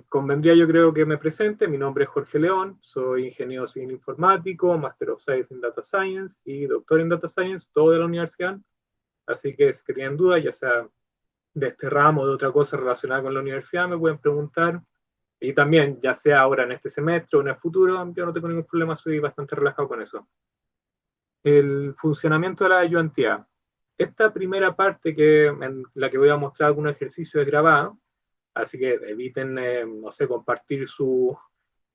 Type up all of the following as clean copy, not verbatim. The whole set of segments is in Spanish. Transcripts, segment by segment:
convendría yo creo que me presente. Mi nombre es Jorge León, soy ingeniero civil informático, Master of Science en Data Science y doctor en Data Science, todo de la universidad. Así que si tienen dudas, ya sea de este ramo o de otra cosa relacionada con la universidad, me pueden preguntar. Y también, ya sea ahora en este semestre o en el futuro, yo no tengo ningún problema, soy bastante relajado con eso. El funcionamiento de la ayudantía. Esta primera parte en la que voy a mostrar algún ejercicio es grabada, así que eviten, no sé, compartir sus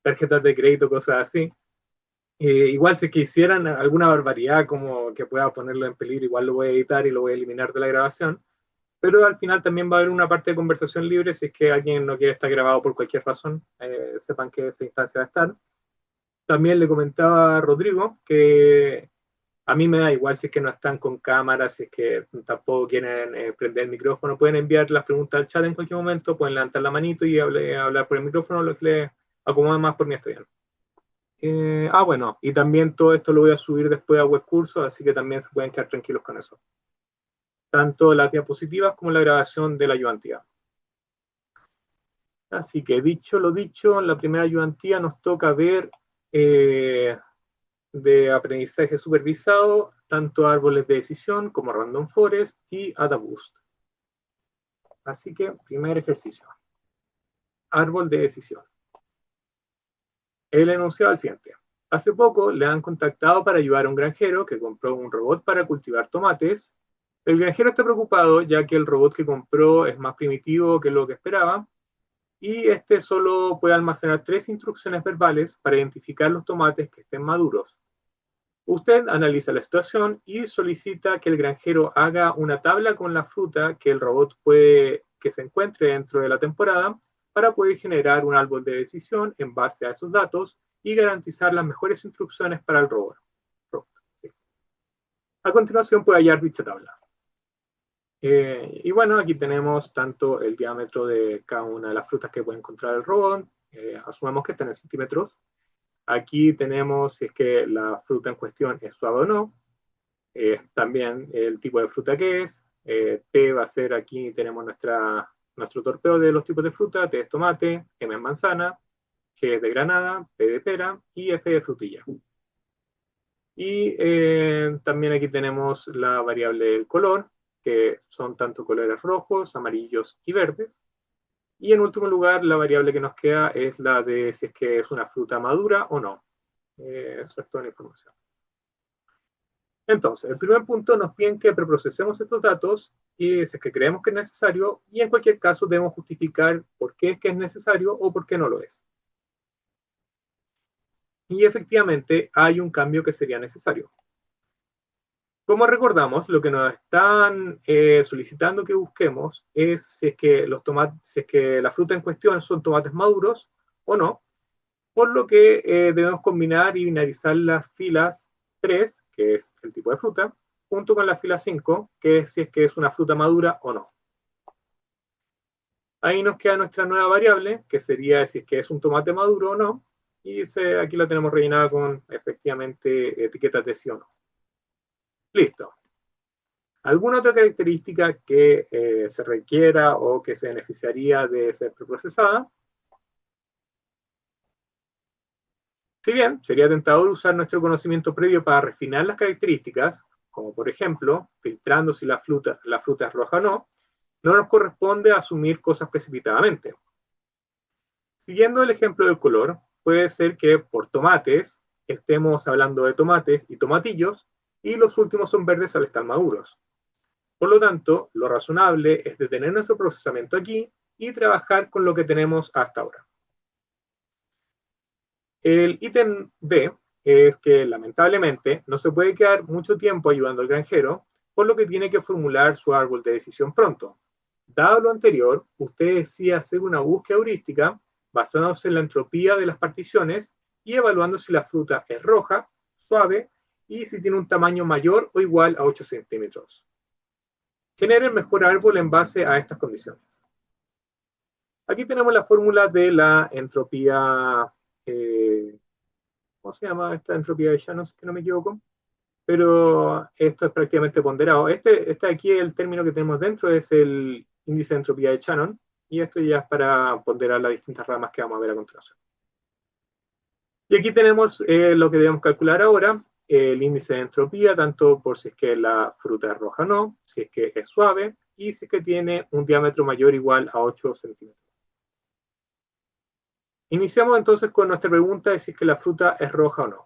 tarjetas de crédito, cosas así. Igual si quisieran alguna barbaridad como que pueda ponerlo en peligro, igual lo voy a editar y lo voy a eliminar de la grabación, pero al final también va a haber una parte de conversación libre si es que alguien no quiere estar grabado por cualquier razón, sepan que esa instancia va a estar. También le comentaba a Rodrigo que a mí me da igual si es que no están con cámara, si es que tampoco quieren prender el micrófono, pueden enviar las preguntas al chat en cualquier momento, pueden levantar la manito y hablar por el micrófono, lo que les acomode más por mi estudiante. Bueno, y también todo esto lo voy a subir después a Webcurso, así que también se pueden quedar tranquilos con eso. Tanto las diapositivas como la grabación de la ayudantía. Así que dicho lo dicho, en la primera ayudantía nos toca ver de aprendizaje supervisado, tanto árboles de decisión como Random Forest y AdaBoost. Así que, primer ejercicio. Árbol de decisión. El enunciado al siguiente. Hace poco le han contactado para ayudar a un granjero que compró un robot para cultivar tomates. El granjero está preocupado ya que el robot que compró es más primitivo que lo que esperaba y este solo puede almacenar 3 instrucciones verbales para identificar los tomates que estén maduros. Usted analiza la situación y solicita que el granjero haga una tabla con la fruta que el robot puede que se encuentre dentro de la temporada para poder generar un árbol de decisión en base a esos datos y garantizar las mejores instrucciones para el robot. Sí. A continuación puede hallar dicha tabla. Y bueno, aquí tenemos tanto el diámetro de cada una de las frutas que puede encontrar el robot, asumamos que están en centímetros. Aquí tenemos si es que la fruta en cuestión es suave o no, también el tipo de fruta que es. T va a ser, aquí tenemos nuestro torpeo de los tipos de fruta. T es tomate, M es manzana, G es de granada, P de pera y F de frutilla. Y también aquí tenemos la variable del color, que son tanto colores rojos, amarillos y verdes. Y en último lugar, la variable que nos queda es la de si es que es una fruta madura o no. Eso es toda la información. Entonces, el primer punto nos piden que preprocesemos estos datos y si es que creemos que es necesario, y en cualquier caso debemos justificar por qué es que es necesario o por qué no lo es. Y efectivamente hay un cambio que sería necesario. Como recordamos, lo que nos están solicitando que busquemos es si es que si es que la fruta en cuestión son tomates maduros o no, por lo que debemos combinar y binarizar las filas 3, que es el tipo de fruta, junto con la fila 5, que es si es que es una fruta madura o no. Ahí nos queda nuestra nueva variable, que sería si es que es un tomate maduro o no, y aquí la tenemos rellenada con efectivamente etiquetas de sí o no. Listo. ¿Alguna otra característica que se requiera o que se beneficiaría de ser preprocesada? Si bien sería tentador usar nuestro conocimiento previo para refinar las características, como por ejemplo, filtrando si la fruta es roja o no, no nos corresponde asumir cosas precipitadamente. Siguiendo el ejemplo del color, puede ser que por tomates estemos hablando de tomates y tomatillos, y los últimos son verdes al estar maduros. Por lo tanto, lo razonable es detener nuestro procesamiento aquí y trabajar con lo que tenemos hasta ahora. El ítem B es que lamentablemente no se puede quedar mucho tiempo ayudando al granjero, por lo que tiene que formular su árbol de decisión pronto. Dado lo anterior, usted decide hacer una búsqueda heurística basándose en la entropía de las particiones y evaluando si la fruta es roja, suave y si tiene un tamaño mayor o igual a 8 centímetros. Genere el mejor árbol en base a estas condiciones. Aquí tenemos la fórmula de la entropía, ¿cómo se llama esta entropía de Shannon, si no me equivoco? Pero esto es prácticamente ponderado. Este aquí, el término que tenemos dentro es el índice de entropía de Shannon, y esto ya es para ponderar las distintas ramas que vamos a ver a continuación. Y aquí tenemos lo que debemos calcular ahora, el índice de entropía, tanto por si es que la fruta es roja o no, si es que es suave, y si es que tiene un diámetro mayor o igual a 8 centímetros. Iniciamos entonces con nuestra pregunta de si es que la fruta es roja o no.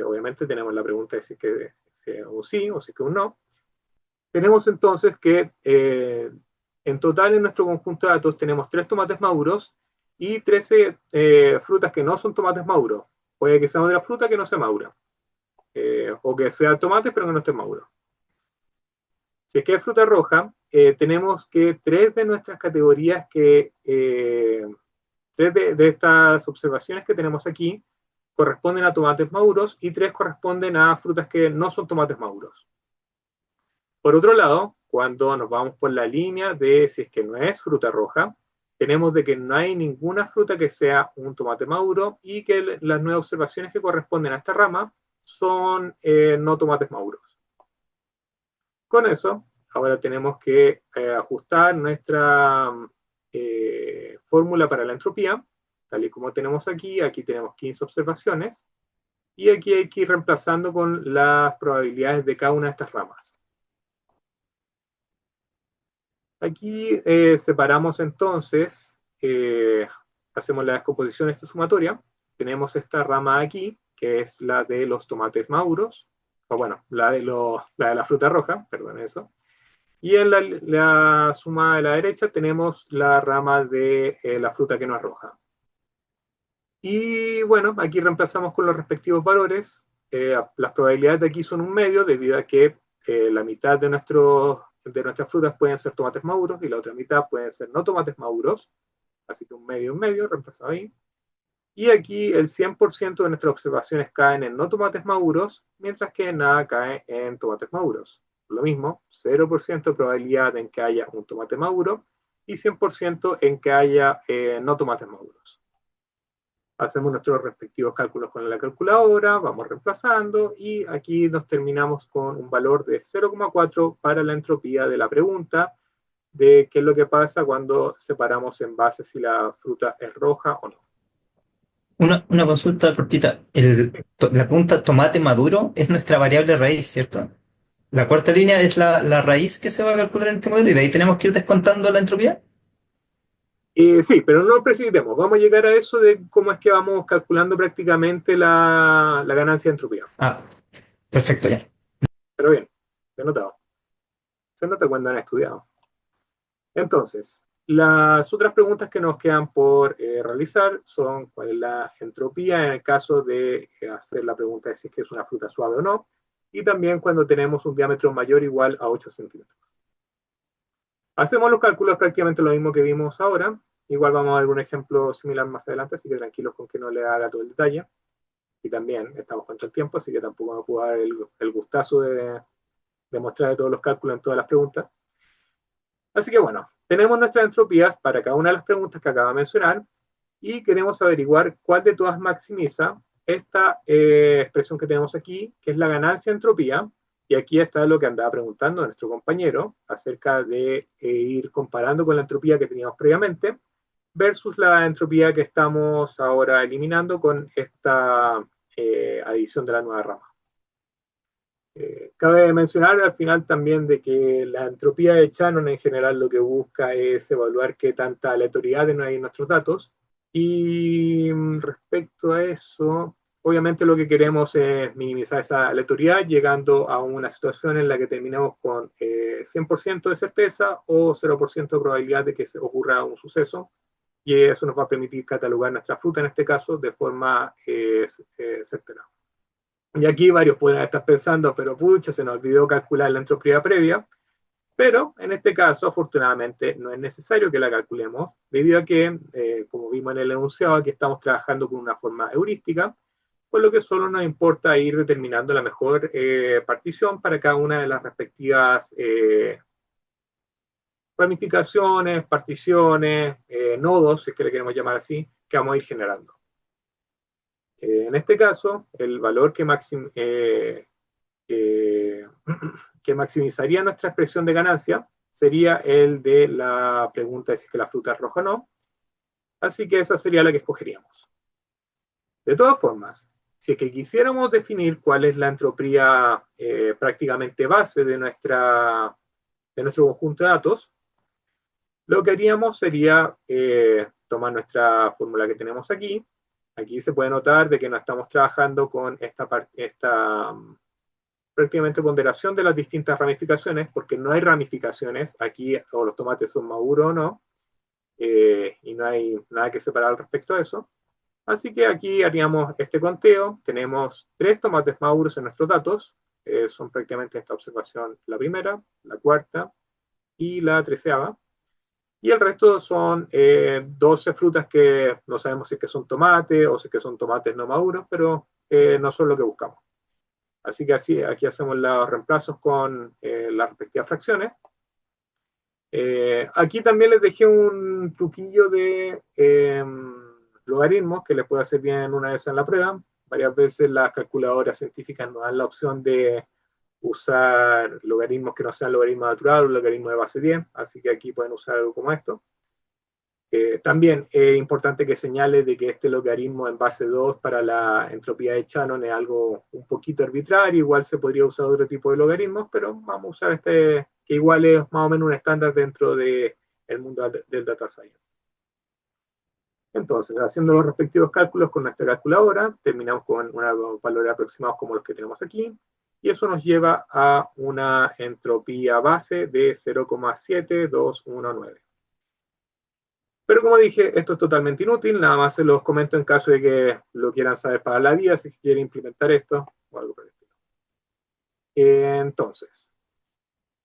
Obviamente tenemos la pregunta de si es que un sí o si es que un no. Tenemos entonces que en total en nuestro conjunto de datos tenemos 3 tomates maduros y 13 frutas que no son tomates maduros. Puede que sea otra fruta que no sea madura. O que sea tomate pero que no esté maduro. Si es que es fruta roja, tenemos que 3 de nuestras categorías tres de estas observaciones que tenemos aquí corresponden a tomates maduros y 3 corresponden a frutas que no son tomates maduros. Por otro lado, cuando nos vamos por la línea de si es que no es fruta roja, tenemos de que no hay ninguna fruta que sea un tomate maduro y que las 9 observaciones que corresponden a esta rama son no tomates maduros. Con eso, ahora tenemos que ajustar nuestra fórmula para la entropía, tal y como tenemos aquí. Aquí tenemos 15 observaciones y aquí hay que ir reemplazando con las probabilidades de cada una de estas ramas. Aquí separamos entonces, hacemos la descomposición de esta sumatoria. Tenemos esta rama aquí, que es la de los tomates maduros, o bueno, la de la fruta roja, perdón eso. Y en la suma de la derecha tenemos la rama de la fruta que no es roja. Y bueno, aquí reemplazamos con los respectivos valores. Las probabilidades de aquí son un medio, debido a que la mitad de nuestras frutas pueden ser tomates maduros y la otra mitad pueden ser no tomates maduros. Así que un medio, reemplazado ahí. Y aquí el 100% de nuestras observaciones caen en no tomates maduros, mientras que nada cae en tomates maduros. Lo mismo, 0% de probabilidad en que haya un tomate maduro y 100% en que haya no tomates maduros. Hacemos nuestros respectivos cálculos con la calculadora, vamos reemplazando y aquí nos terminamos con un valor de 0,4 para la entropía de la pregunta de qué es lo que pasa cuando separamos en base si la fruta es roja o no. Una consulta cortita. La pregunta tomate maduro es nuestra variable raíz, ¿cierto? La cuarta línea es la raíz que se va a calcular en este modelo y de ahí tenemos que ir descontando la entropía. Sí, pero no nos precipitemos. Vamos a llegar a eso de cómo es que vamos calculando prácticamente la ganancia de entropía. Ah, perfecto, ya. Pero bien, se notado. Se nota cuando han estudiado. Entonces, las otras preguntas que nos quedan por realizar son cuál es la entropía en el caso de hacer la pregunta de si es que es una fruta suave o no, y también cuando tenemos un diámetro mayor o igual a 8 centímetros. Hacemos los cálculos prácticamente lo mismo que vimos ahora. Igual vamos a ver un ejemplo similar más adelante, así que tranquilos con que no le haga todo el detalle. Y también estamos contra el tiempo, así que tampoco me puedo dar el gustazo de mostrar todos los cálculos en todas las preguntas. Así que bueno, tenemos nuestras entropías para cada una de las preguntas que acabo de mencionar y queremos averiguar cuál de todas maximiza esta expresión que tenemos aquí, que es la ganancia entropía. Y aquí está lo que andaba preguntando nuestro compañero acerca de ir comparando con la entropía que teníamos previamente versus la entropía que estamos ahora eliminando con esta adición de la nueva rama. Cabe mencionar al final también de que la entropía de Shannon en general lo que busca es evaluar qué tanta aleatoriedad hay en nuestros datos. Y respecto a eso, obviamente lo que queremos es minimizar esa aleatoriedad llegando a una situación en la que terminemos con 100% de certeza o 0% de probabilidad de que se ocurra un suceso. Y eso nos va a permitir catalogar nuestra fruta en este caso de forma certera. Y aquí varios pueden estar pensando, pero pucha, se nos olvidó calcular la entropía previa. Pero en este caso, afortunadamente, no es necesario que la calculemos, debido a que, como vimos en el enunciado, aquí estamos trabajando con una forma heurística, por lo que solo nos importa ir determinando la mejor partición para cada una de las respectivas ramificaciones, particiones, nodos, si es que le queremos llamar así, que vamos a ir generando. En este caso, el valor que maximizaría nuestra expresión de ganancia sería el de la pregunta de si es que la fruta es roja o no. Así que esa sería la que escogeríamos. De todas formas, si es que quisiéramos definir cuál es la entropía prácticamente base de nuestro conjunto de datos, lo que haríamos sería tomar nuestra fórmula que tenemos aquí. Aquí se puede notar de que no estamos trabajando con esta prácticamente ponderación de las distintas ramificaciones, porque no hay ramificaciones aquí, o los tomates son maduros o no, y no hay nada que separar al respecto de eso. Así que aquí haríamos este conteo. Tenemos 3 tomates maduros en nuestros datos. Son prácticamente esta observación la primera, la cuarta y la 13ª. Y el resto son 12 frutas que no sabemos si es que son tomates o si es que son tomates no maduros, pero no son lo que buscamos. Así que aquí hacemos los reemplazos con las respectivas fracciones. Aquí también les dejé un truquillo de logaritmos que les puede hacer bien una vez en la prueba. Varias veces las calculadoras científicas nos dan la opción de usar logaritmos que no sean logaritmo natural o logaritmo de base 10, así que aquí pueden usar algo como esto. También es importante que señale de que este logaritmo en base 2 para la entropía de Shannon es algo un poquito arbitrario, igual se podría usar otro tipo de logaritmos, pero vamos a usar este que igual es más o menos un estándar dentro del mundo del data science. Entonces, haciendo los respectivos cálculos con nuestra calculadora, terminamos con unos valores aproximados como los que tenemos aquí, y eso nos lleva a una entropía base de 0,7219. Pero como dije, esto es totalmente inútil, nada más se los comento en caso de que lo quieran saber para la vida, si quieren implementar esto o algo por el estilo. Entonces,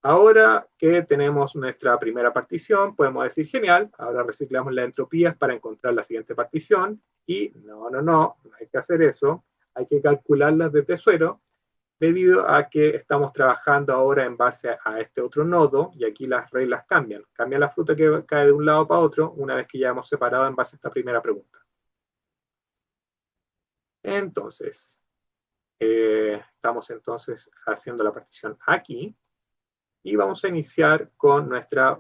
ahora que tenemos nuestra primera partición, podemos decir, genial, ahora reciclamos las entropías para encontrar la siguiente partición, y no hay que hacer eso, hay que calcularlas desde cero, debido a que estamos trabajando ahora en base a este otro nodo, y aquí las reglas cambian. Cambia la fruta que cae de un lado para otro, una vez que ya hemos separado en base a esta primera pregunta. Entonces, estamos entonces haciendo la partición aquí, y vamos a iniciar con nuestra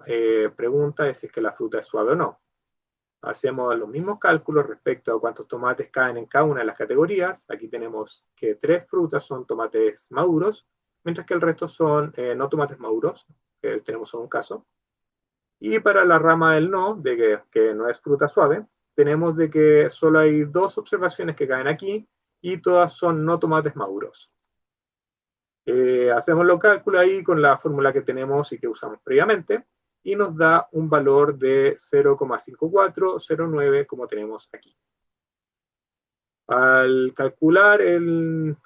pregunta de si es que la fruta es suave o no. Hacemos los mismos cálculos respecto a cuántos tomates caen en cada una de las categorías. Aquí tenemos que 3 frutas son tomates maduros, mientras que el resto son no tomates maduros, que tenemos solo un caso. Y para la rama del no, de que no es fruta suave, tenemos de que solo hay 2 observaciones que caen aquí, y todas son no tomates maduros. Hacemos los cálculos ahí con la fórmula que tenemos y que usamos previamente, y nos da un valor de 0,5409 como tenemos aquí. Al calcular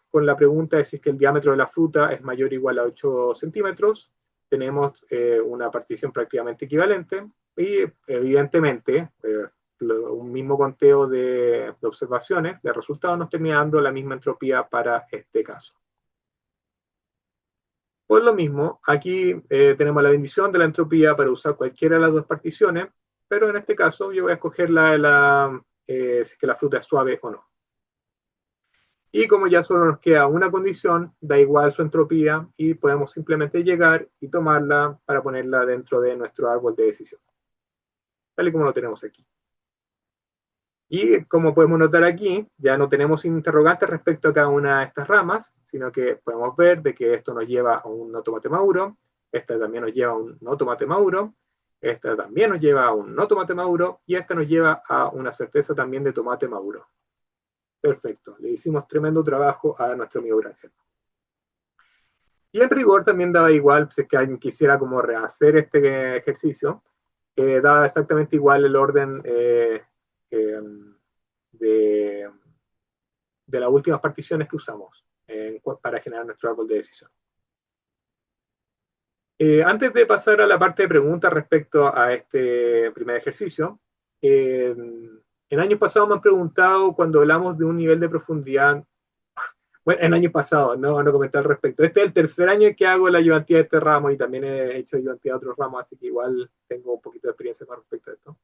con la pregunta de si es que el diámetro de la fruta es mayor o igual a 8 centímetros, tenemos una partición prácticamente equivalente, y evidentemente un mismo conteo de observaciones, de resultados, nos termina dando la misma entropía para este caso. Por lo mismo, aquí tenemos la bendición de la entropía para usar cualquiera de las 2 particiones, pero en este caso yo voy a escoger si es que la fruta es suave o no. Y como ya solo nos queda una condición, da igual su entropía, y podemos simplemente llegar y tomarla para ponerla dentro de nuestro árbol de decisión, tal y como lo tenemos aquí. Y como podemos notar aquí, ya no tenemos interrogantes respecto a cada una de estas ramas, sino que podemos ver de que esto nos lleva a un no tomate maduro, esta también nos lleva a un no tomate maduro, esta también nos lleva a un no tomate maduro, y esta nos lleva a una certeza también de tomate maduro. Perfecto, le hicimos tremendo trabajo a nuestro amigo granjero. Y en rigor también daba igual, si es que alguien quisiera como rehacer este ejercicio, daba exactamente igual el orden de las últimas particiones que usamos para generar nuestro árbol de decisión. Antes de pasar a la parte de preguntas respecto a este primer ejercicio, en años pasados me han preguntado cuando hablamos de un nivel de profundidad. Bueno, en años pasados, no comenté al respecto. Este es el tercer año que hago la ayudantía de este ramo, y también he hecho ayudantía de otros ramos, así que igual tengo un poquito de experiencia con respecto a esto.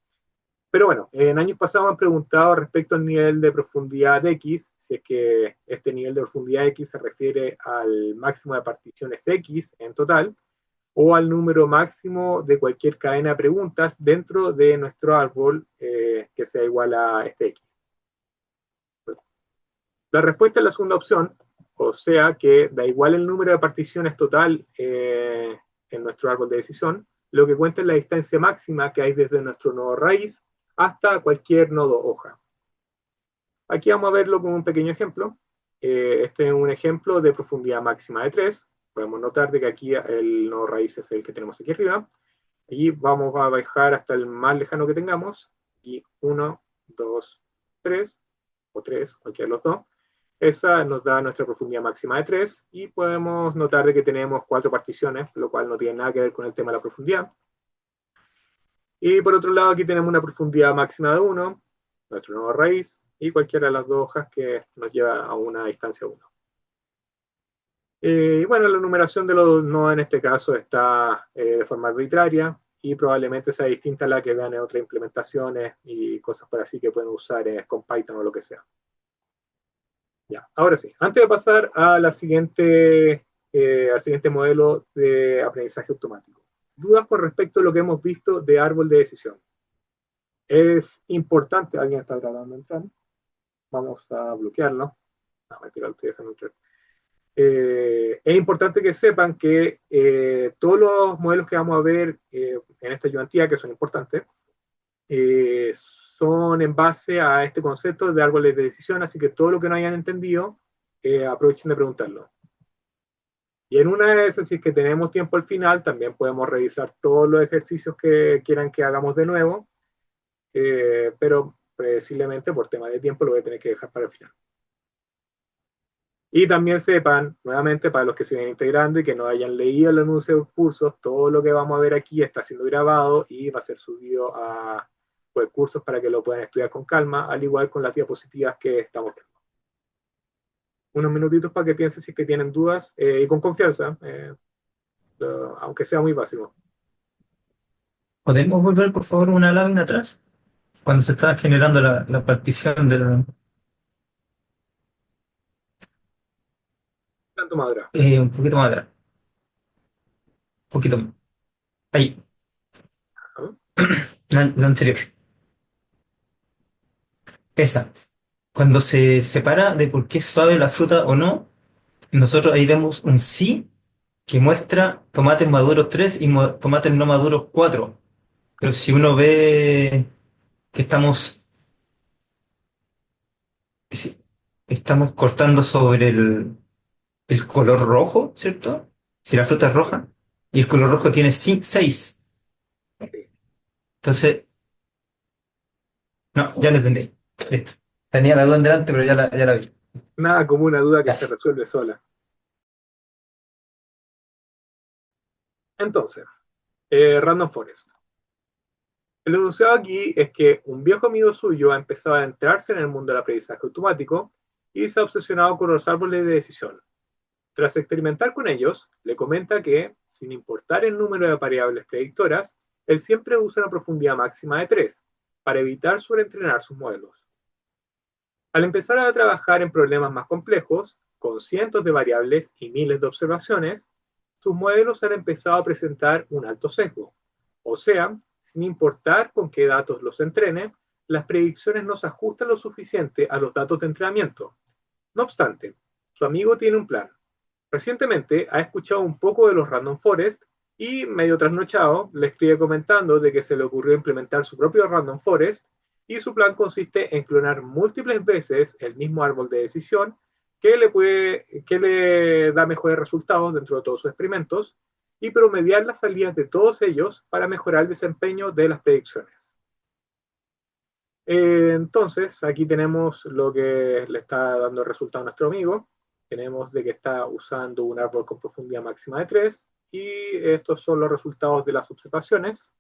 Pero bueno, en años pasados me han preguntado respecto al nivel de profundidad X, si es que este nivel de profundidad X se refiere al máximo de particiones X en total, o al número máximo de cualquier cadena de preguntas dentro de nuestro árbol que sea igual a este X. La respuesta es la segunda opción, o sea que da igual el número de particiones total en nuestro árbol de decisión, lo que cuenta es la distancia máxima que hay desde nuestro nodo raíz hasta cualquier nodo hoja. Aquí vamos a verlo con un pequeño ejemplo. Este es un ejemplo de profundidad máxima de 3. Podemos notar de que aquí el nodo raíz es el que tenemos aquí arriba. Y vamos a bajar hasta el más lejano que tengamos. Y 1, 2, 3, o 3, cualquiera de los dos. Esa nos da nuestra profundidad máxima de 3. Y podemos notar de que tenemos 4 particiones, lo cual no tiene nada que ver con el tema de la profundidad. Y por otro lado, aquí tenemos una profundidad máxima de 1, nuestro nodo raíz, y cualquiera de las dos hojas que nos lleva a una distancia 1. Y bueno, la numeración de los nodos en este caso está de forma arbitraria y probablemente sea distinta a la que vean en otras implementaciones y cosas por así que pueden usar con Python o lo que sea. Ya, ahora sí, antes de pasar a al siguiente modelo de aprendizaje automático. Dudas con respecto a lo que hemos visto de árbol de decisión. Es importante, alguien está tratando de entrar, vamos a bloquearlo. No, mentira, lo estoy dejando entrar. Es importante que sepan que todos los modelos que vamos a ver en esta ayudantía, que son importantes, son en base a este concepto de árboles de decisión, así que todo lo que no hayan entendido, aprovechen de preguntarlo. Y en una de esas, si es que tenemos tiempo al final, también podemos revisar todos los ejercicios que quieran que hagamos de nuevo, pero predeciblemente por tema de tiempo lo voy a tener que dejar para el final. Y también sepan, nuevamente, para los que se vienen integrando y que no hayan leído el anuncio de cursos, todo lo que vamos a ver aquí está siendo grabado y va a ser subido a cursos para que lo puedan estudiar con calma, al igual con las diapositivas que estamos viendo. Unos minutitos para que piensen si es que tienen dudas y con confianza, aunque sea muy básico. ¿Podemos volver, por favor, una lámina atrás? Cuando se estaba generando la partición del... Tanto madura. un poquito más atrás. Un poquito más. Ahí, ¿No? la anterior. Esa. Cuando se separa de por qué es suave la fruta o no, nosotros ahí vemos un sí que muestra tomates maduros 3 y tomates no maduros 4. Pero si uno ve que si- estamos cortando sobre el color rojo, ¿cierto? Si la fruta es roja, y el color rojo tiene 6. Sí. Entonces, no, ya lo entendí. Listo. Tenía la duda en delante, pero ya la vi. Nada como una duda que se Gracias. resuelve sola. Entonces, Random Forest. El enunciado aquí es que un viejo amigo suyo ha empezado a entrarse en el mundo del aprendizaje automático y se ha obsesionado con los árboles de decisión. Tras experimentar con ellos, le comenta que, sin importar el número de variables predictoras, él siempre usa una profundidad máxima de 3 para evitar sobreentrenar sus modelos. Al empezar a trabajar en problemas más complejos, con cientos de variables y miles de observaciones, sus modelos han empezado a presentar un alto sesgo. O sea, sin importar con qué datos los entrene, las predicciones no se ajustan lo suficiente a los datos de entrenamiento. No obstante, su amigo tiene un plan. Recientemente ha escuchado un poco de los Random Forest y, medio trasnochado, le estoy comentando de que se le ocurrió implementar su propio Random Forest y su plan consiste en clonar múltiples veces el mismo árbol de decisión que le da mejores resultados dentro de todos sus experimentos y promediar las salidas de todos ellos para mejorar el desempeño de las predicciones. Entonces, aquí tenemos lo que le está dando el resultado a nuestro amigo. Tenemos de que está usando un árbol con profundidad máxima de 3 y estos son los resultados de las observaciones.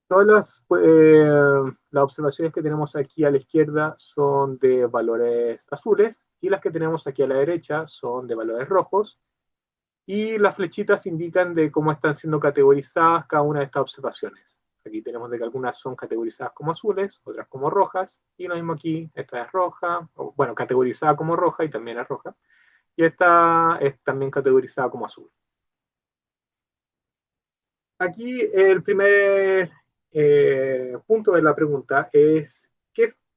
Todas las observaciones que tenemos aquí a la izquierda son de valores azules y las que tenemos aquí a la derecha son de valores rojos y las flechitas indican de cómo están siendo categorizadas cada una de estas observaciones. Aquí tenemos de que algunas son categorizadas como azules, otras como rojas, y lo mismo aquí, esta es roja, bueno, categorizada como roja y también es roja, y esta es también categorizada como azul. aquí el primer punto de la pregunta es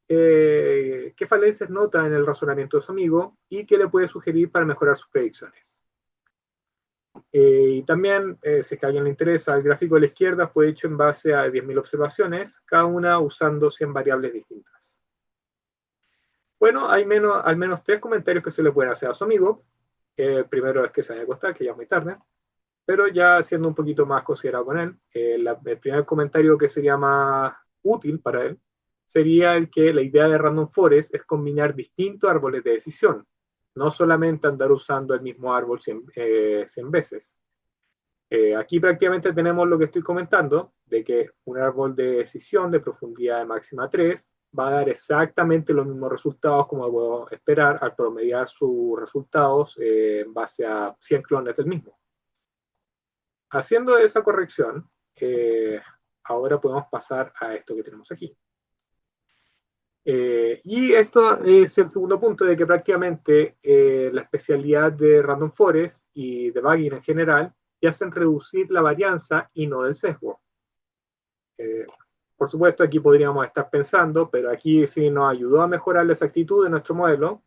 ¿qué falencias nota en el razonamiento de su amigo y qué le puede sugerir para mejorar sus predicciones? Y también, si es que a alguien le interesa, el gráfico de la izquierda fue hecho en base a 10.000 observaciones, cada una usando 100 variables distintas. Bueno, hay al menos tres comentarios que se le pueden hacer a su amigo. El primero es que se vaya a acostar, que ya es muy tarde, pero ya siendo un poquito más considerado con él, el primer comentario que sería más útil para él sería el que la idea de Random Forest es combinar distintos árboles de decisión, no solamente andar usando el mismo árbol 100 veces. Aquí prácticamente tenemos lo que estoy comentando, de que un árbol de decisión de profundidad de máxima 3 va a dar exactamente los mismos resultados como puedo esperar al promediar sus resultados en base a 100 clones del mismo. Haciendo esa corrección, ahora podemos pasar a esto que tenemos aquí. Y esto es el segundo punto de que prácticamente la especialidad de Random Forest y de debugging en general te hacen reducir la varianza y no el sesgo. Eh, por supuesto, aquí podríamos estar pensando, pero aquí sí nos ayudó a mejorar la exactitud de nuestro modelo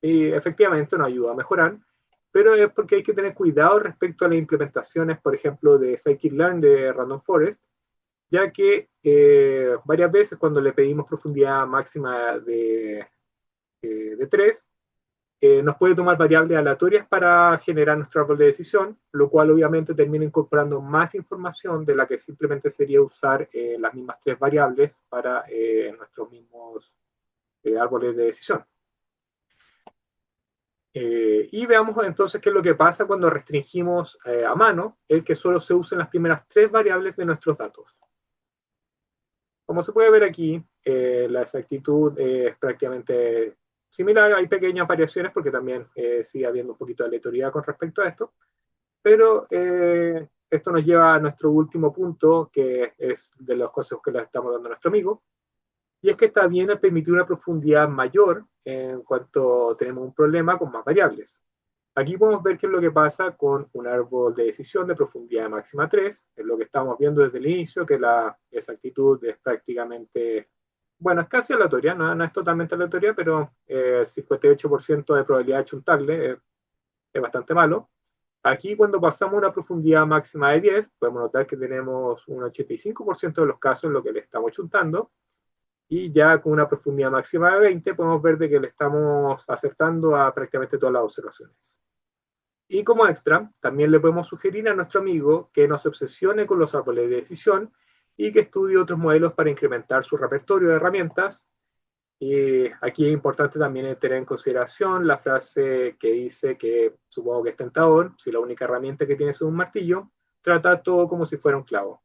y efectivamente nos ayudó a mejorar, pero es porque hay que tener cuidado respecto a las implementaciones, por ejemplo, de scikit-learn de Random Forest, ya que varias veces cuando le pedimos profundidad máxima de 3, nos puede tomar variables aleatorias para generar nuestro árbol de decisión, lo cual obviamente termina incorporando más información de la que simplemente sería usar las mismas tres variables para nuestros mismos árboles de decisión. Y veamos entonces qué es lo que pasa cuando restringimos a mano el que solo se usen las primeras tres variables de nuestros datos. Como se puede ver aquí, la exactitud es prácticamente similar. Hay pequeñas variaciones porque también sigue habiendo un poquito de aleatoriedad con respecto a esto, pero esto nos lleva a nuestro último punto, que es de los consejos que le estamos dando a nuestro amigo, y es que está bien al permitir una profundidad mayor en cuanto tenemos un problema con más variables. Aquí podemos ver qué es lo que pasa con un árbol de decisión de profundidad máxima 3, es lo que estamos viendo desde el inicio, que la exactitud es prácticamente, bueno, es casi aleatoria, no es totalmente aleatoria, pero 58% de probabilidad de chuntarle es bastante malo. Aquí cuando pasamos a una profundidad máxima de 10, podemos notar que tenemos un 85% de los casos en lo que le estamos chuntando, y ya con una profundidad máxima de 20 podemos ver de que le estamos acertando a prácticamente todas las observaciones. Y como extra, también le podemos sugerir a nuestro amigo que no se obsesione con los árboles de decisión y que estudie otros modelos para incrementar su repertorio de herramientas. Y aquí es importante también tener en consideración la frase que dice que supongo que es tentador, si la única herramienta que tienes es un martillo, trata todo como si fuera un clavo.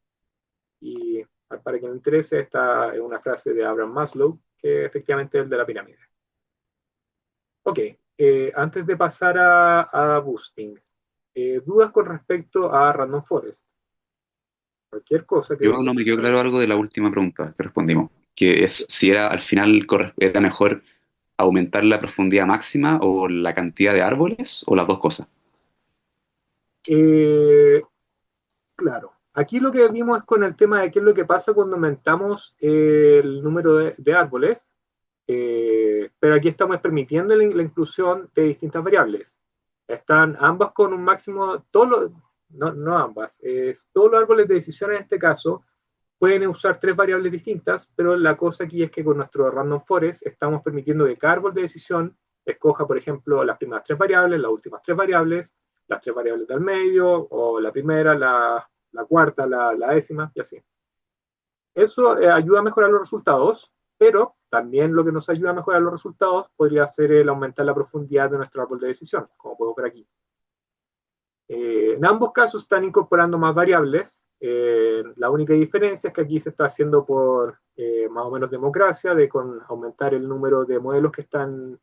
Y para quien le interese, esta es una frase de Abraham Maslow, que efectivamente es el de la pirámide. Ok, antes de pasar a boosting, dudas con respecto a Random Forest. Cualquier cosa que Yo no me quedó claro algo de la última pregunta que respondimos, que es si era al final era mejor aumentar la profundidad máxima o la cantidad de árboles o las dos cosas. eh, claro, aquí lo que vimos es con el tema de qué es lo que pasa cuando aumentamos el número de árboles, pero aquí estamos permitiendo la inclusión de distintas variables. Están ambas con un máximo, no ambas, todos los árboles de decisión en este caso pueden usar tres variables distintas, pero la cosa aquí es que con nuestro random forest estamos permitiendo que cada árbol de decisión escoja, por ejemplo, las primeras tres variables, las últimas tres variables, las tres variables del medio, o la primera, la cuarta, la décima, y así. Eso ayuda a mejorar los resultados, pero también lo que nos ayuda a mejorar los resultados podría ser el aumentar la profundidad de nuestro árbol de decisión, como podemos ver aquí. En ambos casos están incorporando más variables. La única diferencia es que aquí se está haciendo por más o menos democracia, con aumentar el número de modelos que están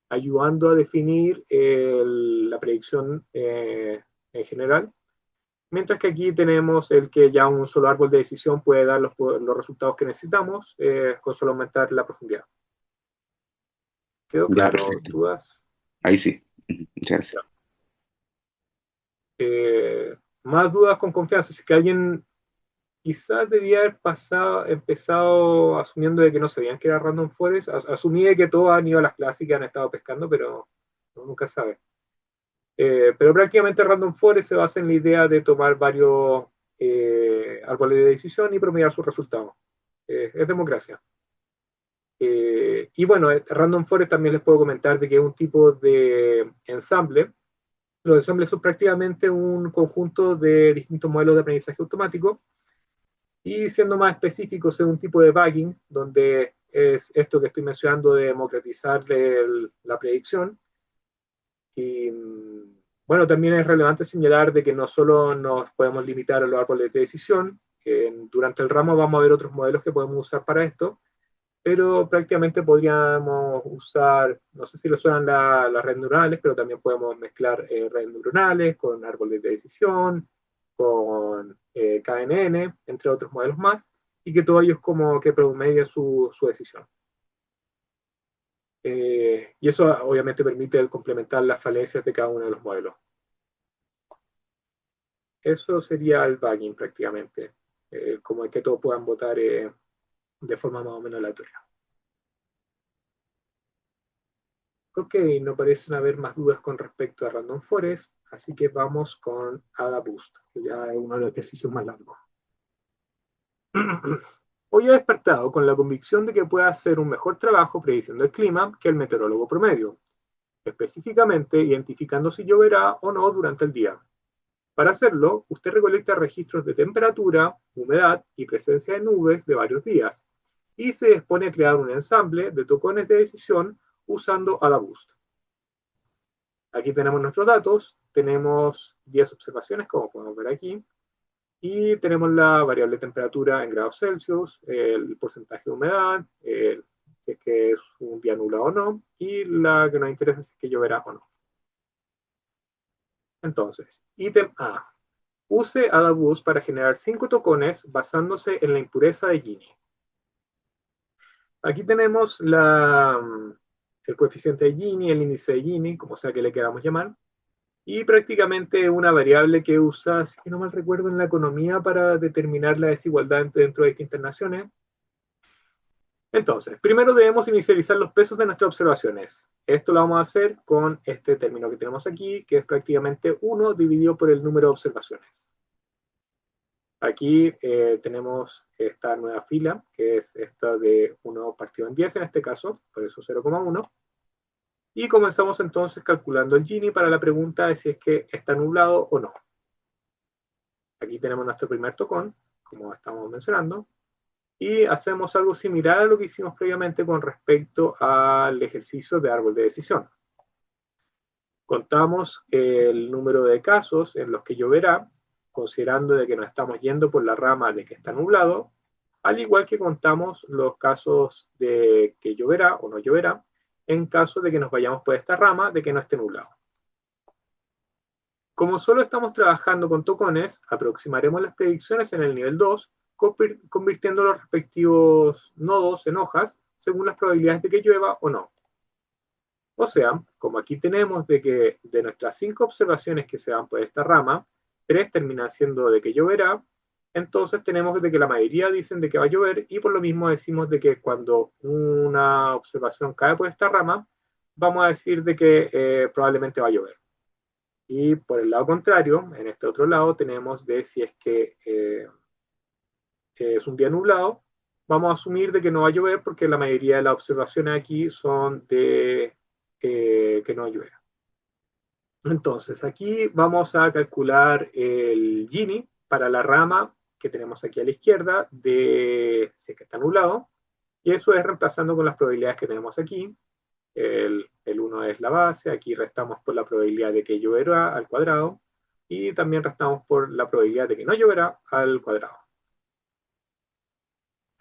ayudando a definir la predicción en general. Mientras que aquí tenemos el que ya un solo árbol de decisión puede dar los resultados que necesitamos con solo aumentar la profundidad. ¿Quedó Ya, claro? perfecto. ¿Dudas? Ahí sí. Ujú, muchas gracias. Eh, Más dudas con confianza. Si es que alguien quizás debía haber empezado asumiendo de que no sabían que era Random Forest. Asumí de que todos han ido a las clases y que han estado pescando, pero nunca sabe. Pero prácticamente Random Forest se basa en la idea de tomar varios árboles de decisión y promediar sus resultados. Es democracia. Y bueno, Random Forest también les puedo comentar de que es un tipo de ensamble. Los ensambles son prácticamente un conjunto de distintos modelos de aprendizaje automático. Y siendo más específicos, es un tipo de bagging, donde es esto que estoy mencionando de democratizar la predicción. Y bueno, también es relevante señalar de que no solo nos podemos limitar a los árboles de decisión, durante el ramo vamos a ver otros modelos que podemos usar para esto, pero prácticamente podríamos usar, no sé si lo suenan las redes neuronales, pero también podemos mezclar redes neuronales con árboles de decisión, con KNN, entre otros modelos más, y que todo ello es como que promedia su decisión. Y eso obviamente permite complementar las falencias de cada uno de los modelos. Eso sería el bagging prácticamente, como que todos puedan votar de forma más o menos aleatoria. Ok, no parecen haber más dudas con respecto a Random Forest, así que vamos con AdaBoost, que ya es uno de los ejercicios más largos. Hoy he despertado con la convicción de que puede hacer un mejor trabajo prediciendo el clima que el meteorólogo promedio, específicamente identificando si lloverá o no durante el día. Para hacerlo, usted recolecta registros de temperatura, humedad y presencia de nubes de varios días, y se dispone a crear un ensamble de tocones de decisión usando AdaBoost. Aquí tenemos nuestros datos, tenemos 10 observaciones, como podemos ver aquí, y tenemos la variable temperatura en grados Celsius, el porcentaje de humedad, si es que es un día nublado o no, y la que nos interesa es si es que lloverá o no. Entonces, ítem A. Use AdaBoost para generar 5 tocones basándose en la impureza de Gini. Aquí tenemos el coeficiente de Gini, el índice de Gini, como sea que le queramos llamar, y prácticamente una variable que usa, si no mal recuerdo, en la economía para determinar la desigualdad dentro de distintas naciones. Entonces, primero debemos inicializar los pesos de nuestras observaciones. Esto lo vamos a hacer con este término que tenemos aquí, que es prácticamente 1 dividido por el número de observaciones. Aquí tenemos esta nueva fila, que es esta de 1 partido en 10 en este caso, por eso 0,1. Y comenzamos entonces calculando el Gini para la pregunta de si es que está nublado o no. Aquí tenemos nuestro primer tocón, como estamos mencionando, y hacemos algo similar a lo que hicimos previamente con respecto al ejercicio de árbol de decisión. Contamos el número de casos en los que lloverá, considerando de que nos estamos yendo por la rama de que está nublado, al igual que contamos los casos de que lloverá o no lloverá, en caso de que nos vayamos por esta rama de que no esté nublado. Como solo estamos trabajando con tocones, aproximaremos las predicciones en el nivel 2, convirtiendo los respectivos nodos en hojas según las probabilidades de que llueva o no. O sea, como aquí tenemos de que de nuestras 5 observaciones que se van por esta rama, 3 terminan siendo de que lloverá, entonces tenemos de que la mayoría dicen de que va a llover y por lo mismo decimos de que cuando una observación cae por esta rama, vamos a decir de que probablemente va a llover. Y por el lado contrario, en este otro lado tenemos de si es que es un día nublado, vamos a asumir de que no va a llover porque la mayoría de las observaciones aquí son de que no llueve. Entonces, aquí vamos a calcular el Gini para la rama que tenemos aquí a la izquierda de si es que está nublado, y eso es reemplazando con las probabilidades que tenemos aquí. El 1 es la base, aquí restamos por la probabilidad de que lloverá al cuadrado, y también restamos por la probabilidad de que no lloverá al cuadrado.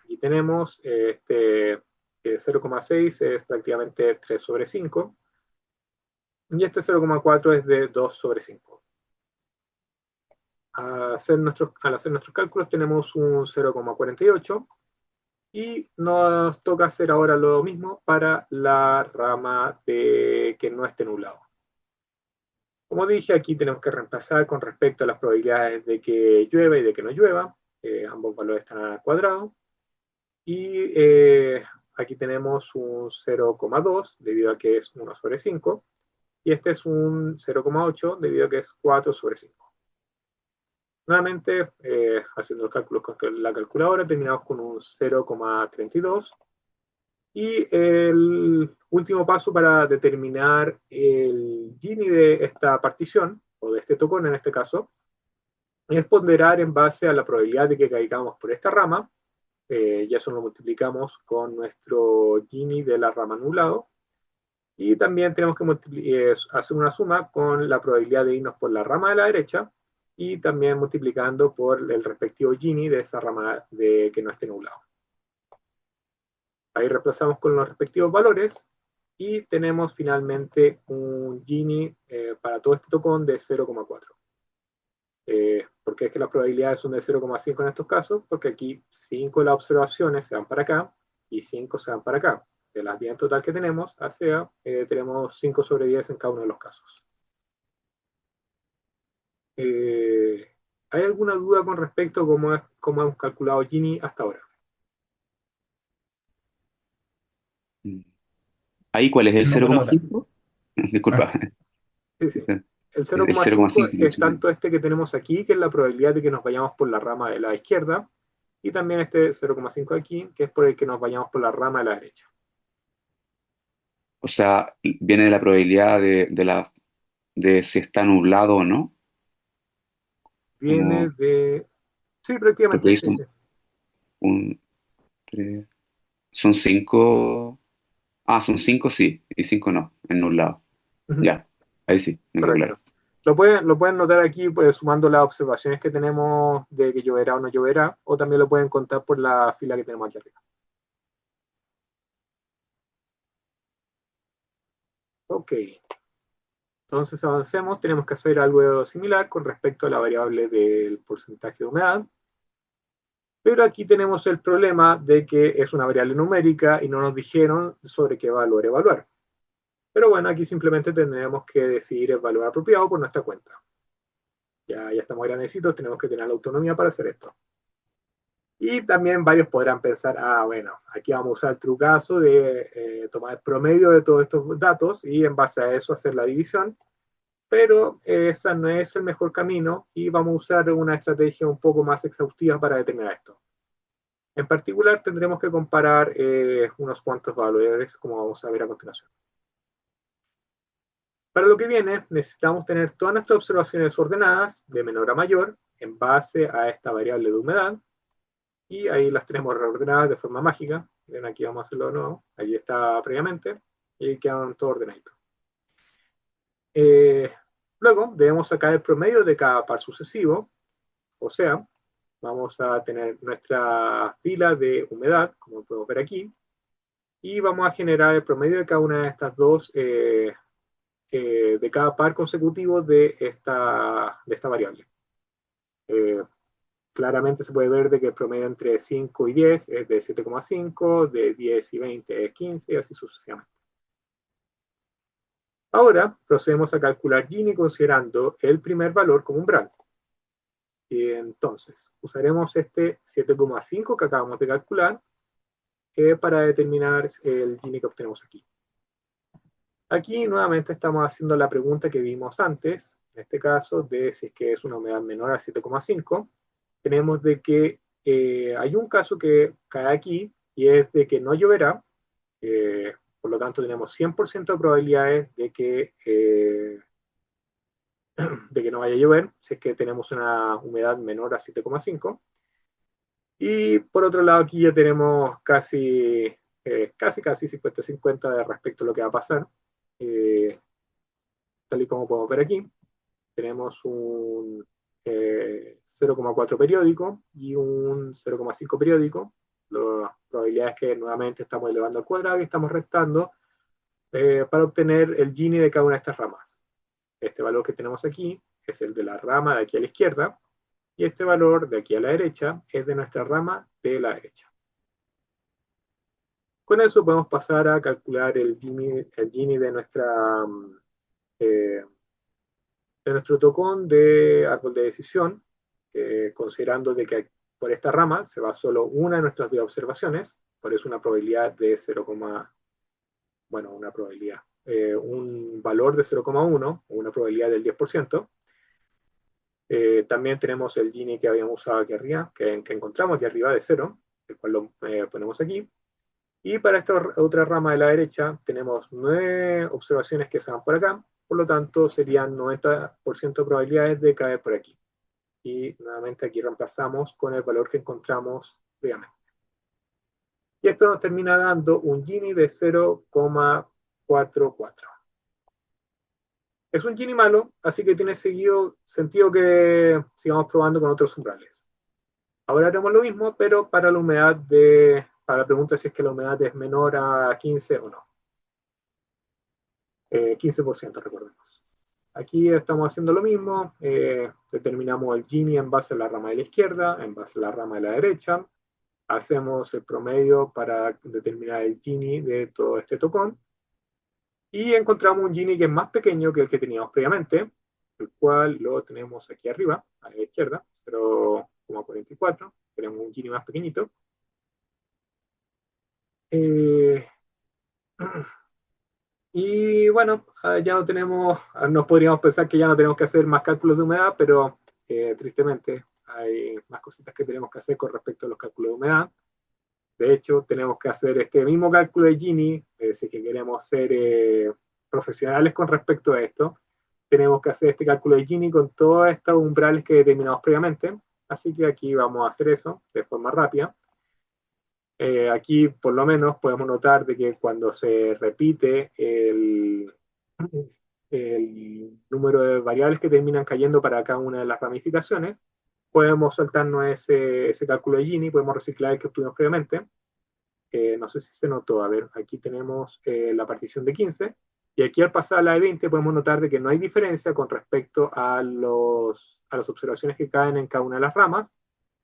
Aquí tenemos este 0,6 es prácticamente 3 sobre 5, y este 0,4 es de 2 sobre 5. Al hacer nuestros cálculos tenemos un 0,48 y nos toca hacer ahora lo mismo para la rama de que no esté nublado. Como dije, aquí tenemos que reemplazar con respecto a las probabilidades de que llueva y de que no llueva. ambos valores están al cuadrado. Y aquí tenemos un 0,2 debido a que es 1 sobre 5. Y este es un 0,8 debido a que es 4 sobre 5. Nuevamente, haciendo los cálculos con la calculadora, terminamos con un 0,32. Y el último paso para determinar el Gini de esta partición, o de este tocón en este caso, es ponderar en base a la probabilidad de que caigamos por esta rama. Y eso lo multiplicamos con nuestro Gini de la rama anulado. Y también tenemos que hacer una suma con la probabilidad de irnos por la rama de la derecha y también multiplicando por el respectivo Gini de esa rama que no esté nublado. Ahí reemplazamos con los respectivos valores y tenemos finalmente un Gini para todo este tocón de 0,4. ¿Por qué es que las probabilidades son de 0,5 en estos casos? Porque aquí 5 de las observaciones se van para acá y 5 se van para acá. De las 10 en total que tenemos, tenemos 5 sobre 10 en cada uno de los casos. ¿Hay alguna duda con respecto a cómo hemos calculado Gini hasta ahora? ¿Ahí cuál es el No, por ahora. 0,5? Ah, Disculpa, Sí, sí. El el 0,5 0,5 es mencioné. tanto este que tenemos aquí, que es la probabilidad de que nos vayamos por la rama de la izquierda, y también este 0,5 aquí, que es por el que nos vayamos por la rama de la derecha. O sea, viene de la probabilidad de si está nublado o no, Viene como, de... Sí, porque prácticamente, ahí sí, sí. un, tres, son 5, son 5 sí, y 5 no, en nublado. Ujú, Ya, ahí sí, me quedó claro. correcto. Lo pueden notar aquí pues, sumando las observaciones que tenemos de que lloverá o no lloverá, o también lo pueden contar por la fila que tenemos aquí arriba. Ok, entonces avancemos. Tenemos que hacer algo similar con respecto a la variable del porcentaje de humedad. Pero aquí tenemos el problema de que es una variable numérica y no nos dijeron sobre qué valor evaluar. Pero bueno, aquí simplemente tendremos que decidir el valor apropiado por nuestra cuenta. Ya estamos grandecitos, tenemos que tener la autonomía para hacer esto. Y también varios podrán pensar, bueno, aquí vamos a usar el trucazo de tomar el promedio de todos estos datos y en base a eso hacer la división, pero ese no es el mejor camino y vamos a usar una estrategia un poco más exhaustiva para determinar esto. En particular, tendremos que comparar unos cuantos valores, como vamos a ver a continuación. Para lo que viene, necesitamos tener todas nuestras observaciones ordenadas, de menor a mayor, en base a esta variable de humedad, y ahí las tenemos reordenadas de forma mágica. Ven, aquí vamos a hacerlo de nuevo. Ahí está previamente, y quedan todo ordenadito. Eh, Luego, debemos sacar el promedio de cada par sucesivo, o sea, vamos a tener nuestra fila de humedad, como podemos ver aquí, y vamos a generar el promedio de cada una de estas dos, de cada par consecutivo de esta variable. Eh, Claramente se puede ver de que el promedio entre 5 y 10 es de 7,5, de 10 y 20 es 15 y así sucesivamente. Ahora procedemos a calcular Gini considerando el primer valor como umbral. Y entonces usaremos este 7,5 que acabamos de calcular para determinar el Gini que obtenemos aquí. Aquí nuevamente estamos haciendo la pregunta que vimos antes, en este caso de si es que es una humedad menor a 7,5. Tenemos de que hay un caso que cae aquí y es de que no lloverá, por lo tanto tenemos 100% de probabilidades de que no vaya a llover si es que tenemos una humedad menor a 7,5. Y por otro lado aquí ya tenemos casi 50-50 de respecto a lo que va a pasar. Eh, Tal y como podemos ver aquí, tenemos un 0,4 periódico y un 0,5 periódico. La probabilidad es que nuevamente estamos elevando al cuadrado y estamos restando para obtener el Gini de cada una de estas ramas. Este valor que tenemos aquí es el de la rama de aquí a la izquierda y este valor de aquí a la derecha es de nuestra rama de la derecha. Con eso podemos pasar a calcular el Gini eh, de nuestro tocón de árbol de decisión, considerando de que por esta rama se va solo una de nuestras 10 observaciones, por eso una probabilidad de 0, bueno, una probabilidad, un valor de 0,1, o una probabilidad del 10%. También tenemos el Gini que habíamos usado aquí arriba, que encontramos aquí arriba de 0, el cual lo ponemos aquí. Y para esta otra rama de la derecha tenemos 9 observaciones que se van por acá, por lo tanto serían 90% de probabilidades de caer por aquí. Y nuevamente aquí reemplazamos con el valor que encontramos previamente. Y esto nos termina dando un Gini de 0,44. Es un Gini malo, así que tiene sentido que sigamos probando con otros umbrales. Ahora haremos lo mismo, pero para la humedad para la pregunta si es que la humedad es menor a 15 o no. 15%, recordemos. Aquí estamos haciendo lo mismo, determinamos el Gini en base a la rama de la izquierda, en base a la rama de la derecha, hacemos el promedio para determinar el Gini de todo este tocón, y encontramos un Gini que es más pequeño que el que teníamos previamente, el cual lo tenemos aquí arriba, a la izquierda, 0,44, tenemos un Gini más pequeñito. Y bueno, ya no tenemos, nos podríamos pensar que ya no tenemos que hacer más cálculos de humedad, pero tristemente hay más cositas que tenemos que hacer con respecto a los cálculos de humedad. De hecho, tenemos que hacer este mismo cálculo de Gini, si que queremos ser profesionales con respecto a esto. Tenemos que hacer este cálculo de Gini con todos estos umbrales que determinamos previamente. Así que aquí vamos a hacer eso de forma rápida. Aquí por lo menos podemos notar de que cuando se repite el número de variables que terminan cayendo para cada una de las ramificaciones, podemos saltarnos ese cálculo de Gini, podemos reciclar el que obtuvimos previamente. No sé si se notó, a ver, aquí tenemos la partición de 15, y aquí al pasar a la de 20 podemos notar de que no hay diferencia con respecto a las observaciones que caen en cada una de las ramas.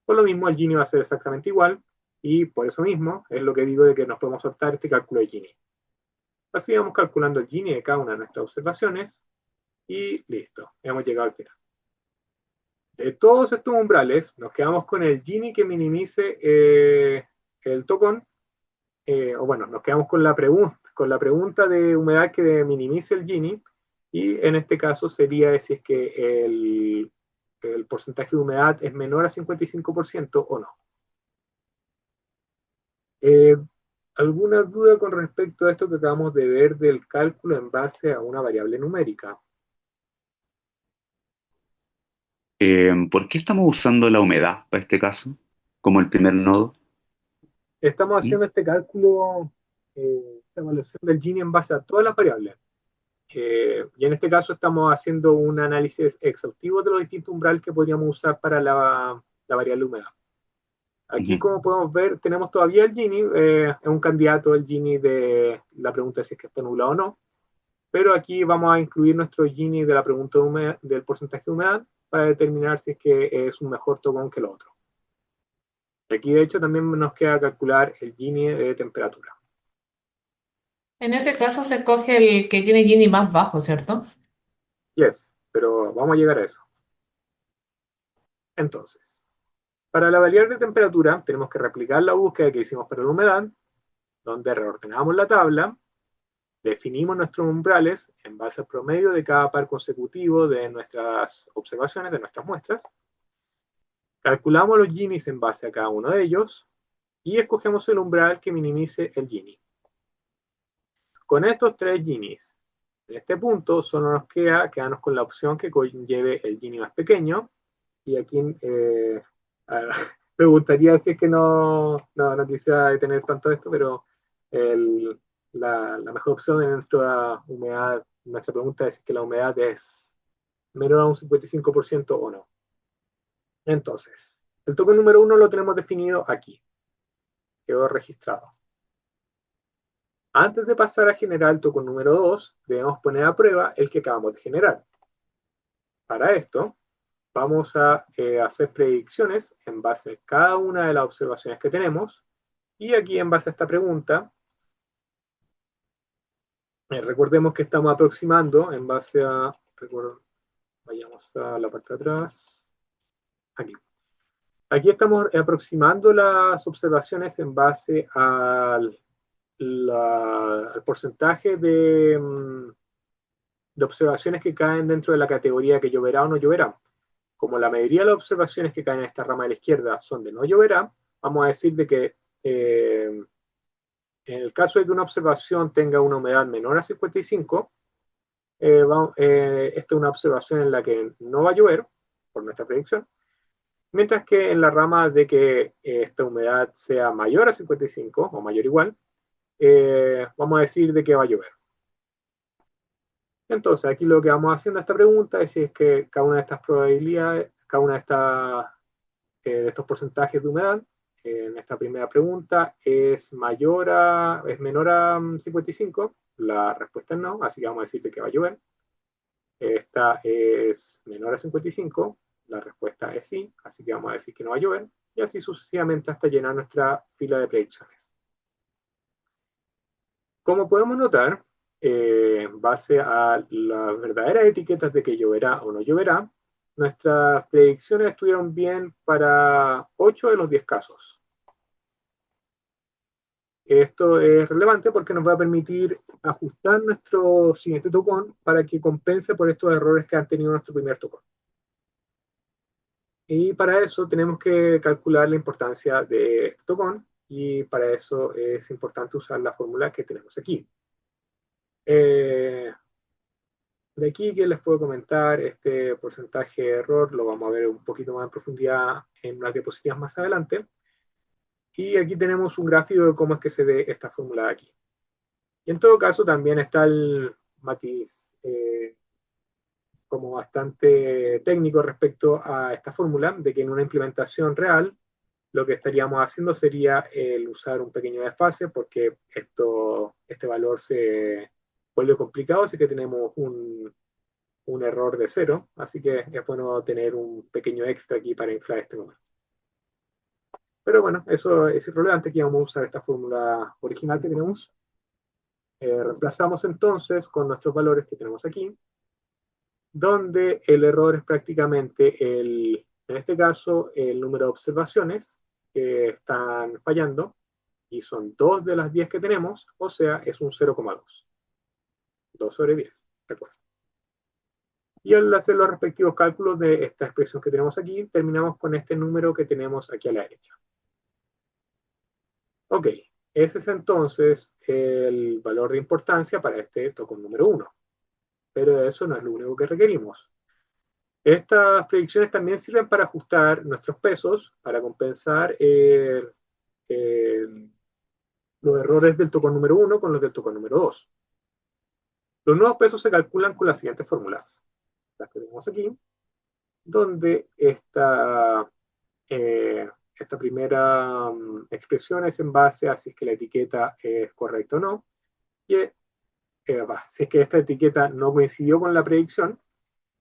Por lo mismo, el Gini va a ser exactamente igual, y por eso mismo es lo que digo de que nos podemos saltar este cálculo de Gini. Así vamos calculando el Gini de cada una de nuestras observaciones, y listo, hemos llegado al final. De todos estos umbrales, nos quedamos con el Gini que minimice el tocón, o bueno, nos quedamos con la pregunta de humedad que minimice el Gini, y en este caso sería si es que el porcentaje de humedad es menor a 55% o no. Eh, ¿Alguna duda con respecto a esto que acabamos de ver del cálculo en base a una variable numérica? ¿Por qué estamos usando la humedad para este caso, como el primer nodo? Estamos ¿Mm? haciendo este cálculo, esta evaluación del Gini en base a todas las variables. Y en este caso estamos haciendo un análisis exhaustivo de los distintos umbrales que podríamos usar para la variable humedad. Aquí, Ujú. como podemos ver, tenemos todavía el Gini, es un candidato el Gini de la pregunta de si es que está nublado o no, pero aquí vamos a incluir nuestro Gini de la pregunta del porcentaje de humedad para determinar si es que es un mejor tocón que el otro. Aquí, de hecho, también nos queda calcular el Gini de temperatura. En ese caso se coge el que tiene Gini más bajo, ¿cierto? Yes, pero vamos a llegar a eso. Entonces, para la variable de temperatura, tenemos que replicar la búsqueda que hicimos para la humedad, donde reordenamos la tabla, definimos nuestros umbrales en base al promedio de cada par consecutivo de nuestras observaciones, de nuestras muestras, calculamos los Ginis en base a cada uno de ellos y escogemos el umbral que minimice el Gini. Con estos tres Ginis, en este punto solo nos queda quedarnos con la opción que conlleve el Gini más pequeño, y aquí me gustaría decir que no quisiera detener tanto esto, pero la mejor opción en nuestra humedad, nuestra pregunta es que la humedad es menor a un 55% o no. Entonces, el token número 1 lo tenemos definido aquí, quedó registrado. Antes de pasar a generar el token número 2, debemos poner a prueba el que acabamos de generar. Para esto, vamos a hacer predicciones en base a cada una de las observaciones que tenemos, y aquí en base a esta pregunta, recordemos que estamos aproximando en base a, vayamos a la parte de atrás, aquí. Aquí estamos aproximando las observaciones en base al porcentaje de observaciones que caen dentro de la categoría que lloverá o no lloverá. Como la mayoría de las observaciones que caen en esta rama de la izquierda son de no lloverá, vamos a decir de que en el caso de que una observación tenga una humedad menor a 55, esta es una observación en la que no va a llover, por nuestra predicción, mientras que en la rama de que esta humedad sea mayor a 55 o mayor o igual, vamos a decir de que va a llover. Entonces, aquí lo que vamos haciendo esta pregunta es si es que cada una de estas probabilidades, cada una de estos porcentajes de humedad, en esta primera pregunta, es menor a 55, la respuesta es no, así que vamos a decir que va a llover. Esta es menor a 55, la respuesta es sí, así que vamos a decir que no va a llover, y así sucesivamente hasta llenar nuestra fila de predicciones. Como podemos notar, en base a las verdaderas etiquetas de que lloverá o no lloverá, nuestras predicciones estuvieron bien para 8 de los 10 casos. Esto es relevante porque nos va a permitir ajustar nuestro siguiente tocón para que compense por estos errores que han tenido nuestro primer tocón. Y para eso tenemos que calcular la importancia de este tocón, y para eso es importante usar la fórmula que tenemos aquí. De aquí que les puedo comentar, este porcentaje de error lo vamos a ver un poquito más en profundidad en unas diapositivas más adelante. Y aquí tenemos un gráfico de cómo es que se ve esta fórmula de aquí. Y en todo caso también está el matiz como bastante técnico respecto a esta fórmula, de que en una implementación real lo que estaríamos haciendo sería el usar un pequeño desfase, porque este valor se vuelve complicado, así que tenemos un error de cero, así que es bueno tener un pequeño extra aquí para inflar este número. Pero bueno, eso es irrelevante, aquí vamos a usar esta fórmula original que tenemos. Reemplazamos entonces con nuestros valores que tenemos aquí, donde el error es prácticamente en este caso, el número de observaciones que están fallando, y son 2 de las 10 que tenemos, o sea, es un 0,2. 2 sobre 10, recuerda. Y al hacer los respectivos cálculos de esta expresión que tenemos aquí, terminamos con este número que tenemos aquí a la derecha. Ok, ese es entonces el valor de importancia para este tocón número 1. Pero eso no es lo único que requerimos. Estas predicciones también sirven para ajustar nuestros pesos, para compensar los errores del tocón número 1 con los del tocón número 2. Los nuevos pesos se calculan con las siguientes fórmulas. Las que tenemos aquí, donde esta primera expresión es en base a si es que la etiqueta es correcta o no, y si es que esta etiqueta no coincidió con la predicción,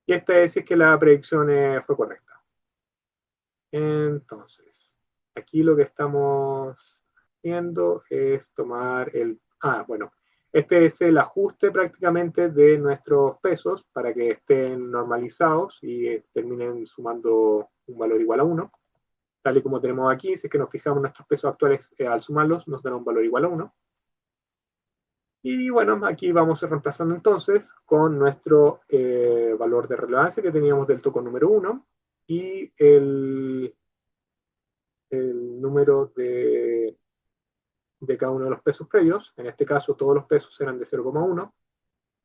y esta es si es que la predicción fue correcta. Entonces, aquí lo que estamos haciendo es tomar bueno, este es el ajuste prácticamente de nuestros pesos para que estén normalizados y terminen sumando un valor igual a 1. Tal y como tenemos aquí, si es que nos fijamos en nuestros pesos actuales, al sumarlos nos dará un valor igual a 1. Y bueno, aquí vamos reemplazando entonces con nuestro valor de relevancia que teníamos del tocón número 1 y el número de cada uno de los pesos previos. En este caso todos los pesos eran de 0,1,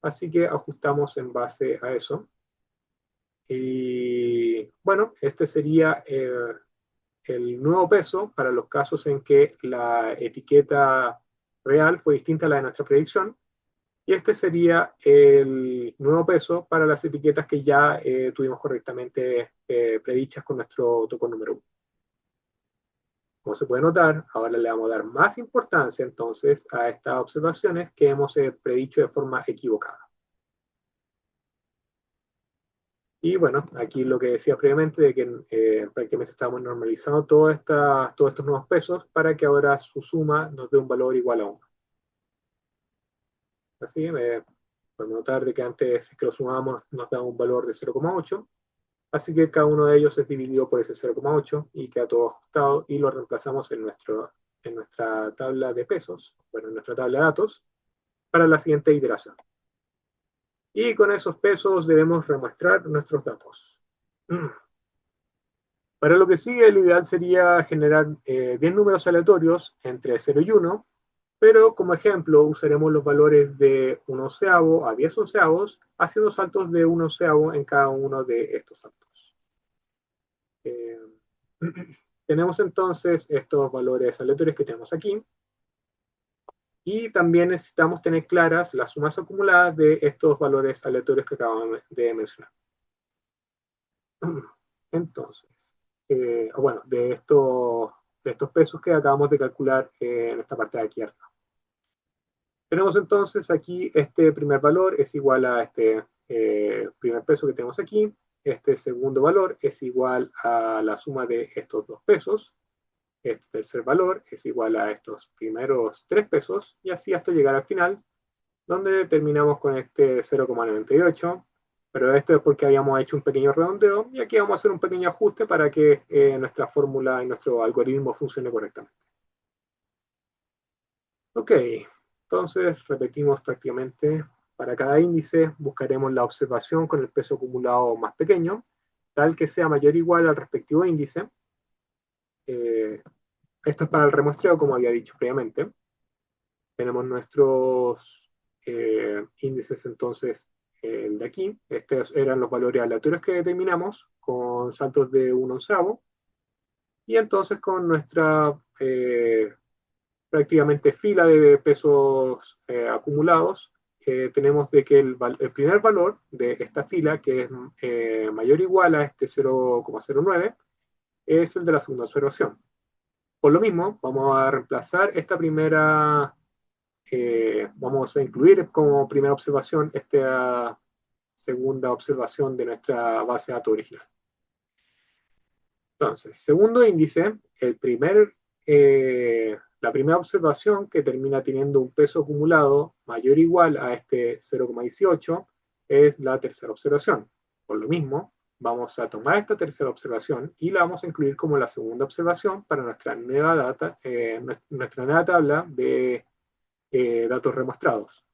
así que ajustamos en base a eso. Y bueno, este sería el nuevo peso para los casos en que la etiqueta real fue distinta a la de nuestra predicción. Y este sería el nuevo peso para las etiquetas que ya tuvimos correctamente predichas con nuestro tocón número 1. Como se puede notar, ahora le vamos a dar más importancia entonces a estas observaciones que hemos predicho de forma equivocada. Y bueno, aquí lo que decía previamente, de que prácticamente estamos normalizando todos estos nuevos pesos para que ahora su suma nos dé un valor igual a 1. Así, podemos notar de que antes, si que lo sumamos, nos da un valor de 0,8. Así que cada uno de ellos es dividido por ese 0,8 y queda todo ajustado y lo reemplazamos en nuestra tabla de pesos, bueno, en nuestra tabla de datos, para la siguiente iteración. Y con esos pesos debemos remuestrar nuestros datos. Para lo que sigue, el ideal sería generar 10 números aleatorios entre 0 y 1, pero como ejemplo usaremos los valores de 1 onceavo a 10 onceavos, haciendo saltos de 1 onceavo en cada uno de estos saltos. Eh, tenemos entonces estos valores aleatorios que tenemos aquí, y también necesitamos tener claras las sumas acumuladas de estos valores aleatorios que acabamos de mencionar. Entonces, bueno, de estos pesos que acabamos de calcular en esta parte de aquí arriba. Tenemos entonces aquí este primer valor es igual a este primer peso que tenemos aquí. Este segundo valor es igual a la suma de estos dos pesos. Este tercer valor es igual a estos primeros 3 pesos, y así hasta llegar al final, donde terminamos con este 0,98, pero esto es porque habíamos hecho un pequeño redondeo, y aquí vamos a hacer un pequeño ajuste para que nuestra fórmula y nuestro algoritmo funcione correctamente. Ok, entonces repetimos prácticamente. Para cada índice buscaremos la observación con el peso acumulado más pequeño, tal que sea mayor o igual al respectivo índice. Esto es para el remuestreo, como había dicho previamente. Tenemos nuestros índices entonces de aquí. Estos eran los valores aleatorios que determinamos con saltos de 1 onceavo. Y entonces con nuestra prácticamente fila de pesos acumulados, tenemos de que el primer valor de esta fila, que es mayor o igual a este 0,09, es el de la segunda observación. Por lo mismo, vamos a reemplazar esta primera, vamos a incluir como primera observación esta segunda observación de nuestra base de datos original. Entonces, segundo índice, la primera observación que termina teniendo un peso acumulado mayor o igual a este 0,18 es la tercera observación. Por lo mismo, vamos a tomar esta tercera observación y la vamos a incluir como la segunda observación para nuestra nueva tabla de datos remostrados.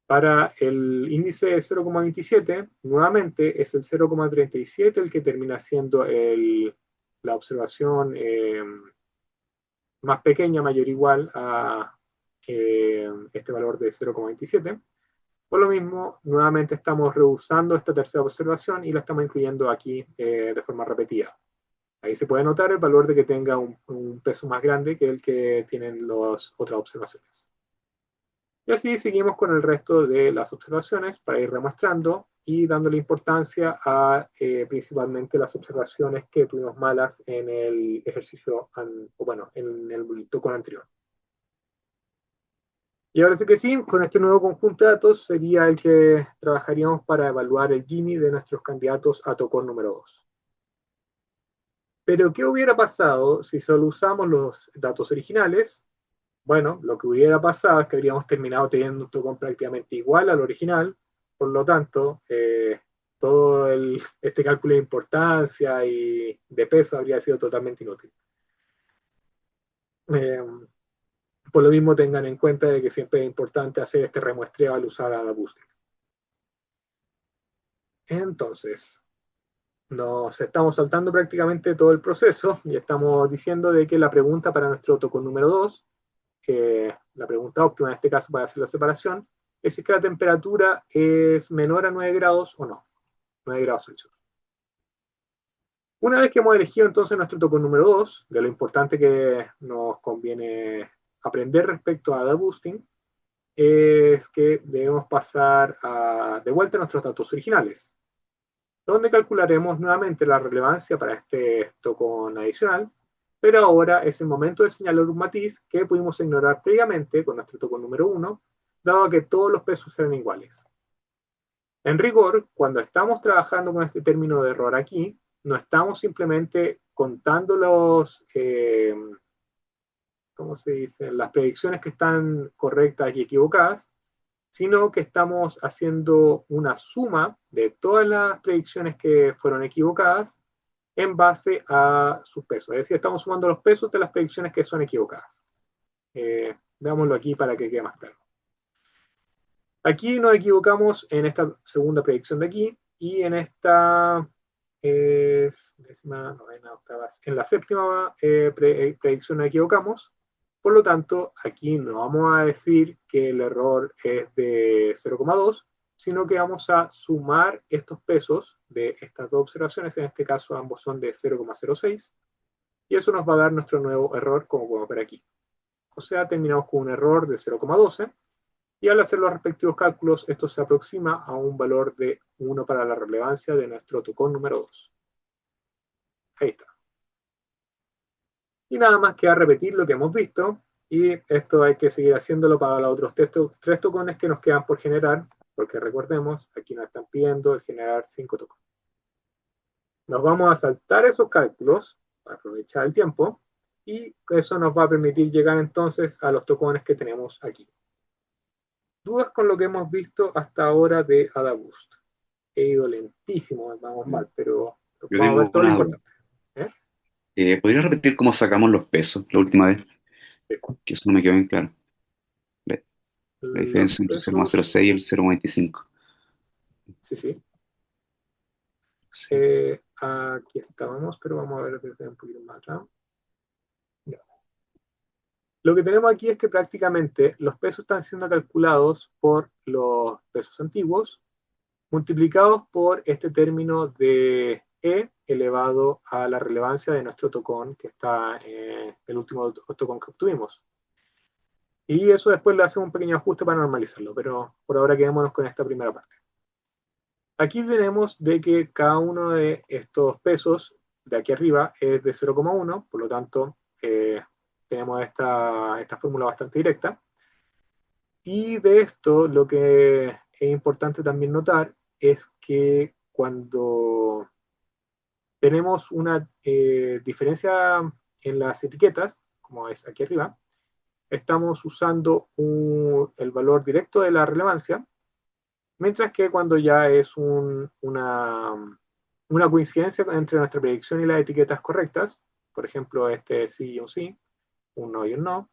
Para el índice de 0,27, nuevamente es el 0,37 el que termina siendo la observación más pequeña, mayor o igual a este valor de 0,27. Por lo mismo, nuevamente estamos reusando esta tercera observación y la estamos incluyendo aquí de forma repetida. Ahí se puede notar el valor de que tenga un peso más grande que el que tienen las otras observaciones. Y así seguimos con el resto de las observaciones para ir remuestrando y dándole importancia a principalmente las observaciones que tuvimos malas en el ejercicio, o bueno, en el token anterior. Y ahora sí que sí, con este nuevo conjunto de datos sería el que trabajaríamos para evaluar el Gini de nuestros candidatos a token número 2. Pero, ¿qué hubiera pasado si solo usamos los datos originales? Bueno, lo que hubiera pasado es que habríamos terminado teniendo un token prácticamente igual al original, por lo tanto, todo este cálculo de importancia y de peso habría sido totalmente inútil. Por lo mismo, tengan en cuenta de que siempre es importante hacer este remuestreo al usar Adabooster. Entonces, nos estamos saltando prácticamente todo el proceso y estamos diciendo de que la pregunta para nuestro token número 2, la pregunta óptima en este caso para hacer la separación, es si la temperatura es menor a 9 grados o no, 9 grados Celsius. Una vez que hemos elegido entonces nuestro token número 2, de lo importante que nos conviene aprender respecto a Boosting, es que debemos pasar de vuelta a nuestros datos originales, donde calcularemos nuevamente la relevancia para este token adicional, pero ahora es el momento de señalar un matiz que pudimos ignorar previamente con nuestro token número 1, dado que todos los pesos eran iguales. En rigor, cuando estamos trabajando con este término de error aquí, no estamos simplemente contando ¿cómo se dice? Las predicciones que están correctas y equivocadas, sino que estamos haciendo una suma de todas las predicciones que fueron equivocadas en base a sus pesos. Es decir, estamos sumando los pesos de las predicciones que son equivocadas. Veámoslo aquí para que quede más claro. Aquí nos equivocamos en esta segunda predicción de aquí, y en esta décima, novena, octava, en la séptima predicción nos equivocamos. Por lo tanto, aquí no vamos a decir que el error es de 0,2, sino que vamos a sumar estos pesos de estas dos observaciones. En este caso ambos son de 0,06, y eso nos va a dar nuestro nuevo error, como podemos ver aquí. O sea, terminamos con un error de 0,12, y al hacer los respectivos cálculos, esto se aproxima a un valor de 1 para la relevancia de nuestro tocón número 2. Ahí está. Y nada más queda repetir lo que hemos visto, y esto hay que seguir haciéndolo para los otros tres tocones que nos quedan por generar, porque recordemos, aquí nos están pidiendo el generar 5 tocones. Nos vamos a saltar esos cálculos para aprovechar el tiempo, y eso nos va a permitir llegar entonces a los tocones que tenemos aquí. ¿Dudas con lo que hemos visto hasta ahora de AdaBoost? He ido lentísimo, vamos mal, pero Yo vamos a ver tengo todo lo una duda. importante. ¿Podría repetir cómo sacamos los pesos la última vez? Sí. Que eso no me quedó bien claro. La Los diferencia entre el pesos, 0,06 y el 0,25. sí, sí. Sí. Aquí estábamos, pero vamos a ver desde un poquito más atrás. Ya. Lo que tenemos aquí es que prácticamente los pesos están siendo calculados por los pesos antiguos, multiplicados por este término de E elevado a la relevancia de nuestro tocón, que está en el último tocón que obtuvimos. Y eso después le hacemos un pequeño ajuste para normalizarlo, pero por ahora quedémonos con esta primera parte. Aquí tenemos de que cada uno de estos pesos de aquí arriba es de 0,1, por lo tanto tenemos esta fórmula bastante directa. Y de esto lo que es importante también notar es que cuando tenemos una diferencia en las etiquetas, como es aquí arriba, estamos usando el valor directo de la relevancia, mientras que cuando ya es una coincidencia entre nuestra predicción y las etiquetas correctas, por ejemplo, este sí y un sí, un no y un no,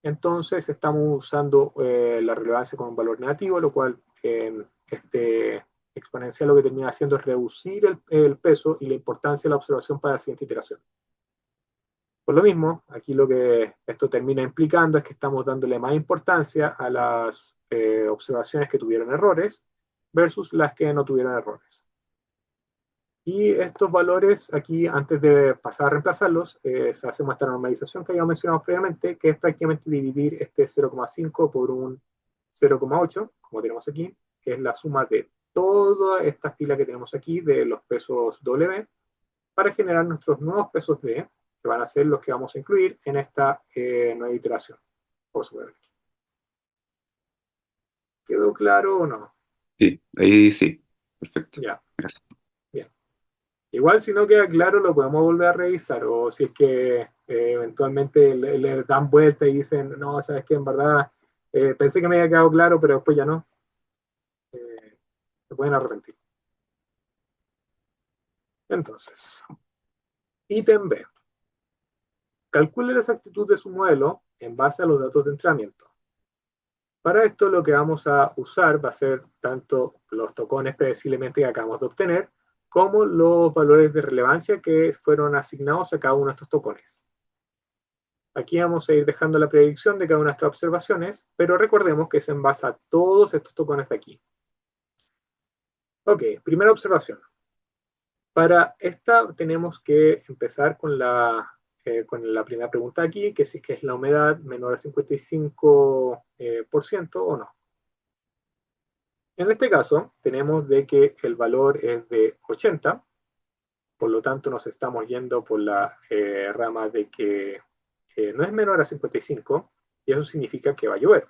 entonces estamos usando la relevancia con un valor negativo, lo cual este exponencial lo que termina haciendo es reducir el peso y la importancia de la observación para la siguiente iteración. Por lo mismo, aquí lo que esto termina implicando es que estamos dándole más importancia a las observaciones que tuvieron errores versus las que no tuvieron errores. Y estos valores aquí, antes de pasar a reemplazarlos, se hace esta normalización que habíamos mencionado previamente, que es prácticamente dividir este 0,5 por un 0,8, como tenemos aquí, que es la suma de toda esta fila que tenemos aquí de los pesos W, para generar nuestros nuevos pesos D, que van a ser los que vamos a incluir en esta nueva iteración. ¿Quedó claro o no? Sí, ahí sí. Perfecto. Ya. Gracias. Bien. Igual si no queda claro lo podemos volver a revisar, o si es que eventualmente le dan vuelta y dicen, no, sabes que en verdad pensé que me había quedado claro, pero después ya no, se pueden arrepentir. Entonces, ítem B. Calcule la exactitud de su modelo en base a los datos de entrenamiento. Para esto lo que vamos a usar va a ser tanto los tocones predeciblemente que acabamos de obtener, como los valores de relevancia que fueron asignados a cada uno de estos tocones. Aquí vamos a ir dejando la predicción de cada una de estas observaciones, pero recordemos que es en base a todos estos tocones de aquí. Ok, primera observación. Para esta tenemos que empezar con la primera pregunta aquí, que si es la humedad menor al 55% o no. En este caso, tenemos de que el valor es de 80, por lo tanto nos estamos yendo por la rama de que no es menor a 55, y eso significa que va a llover.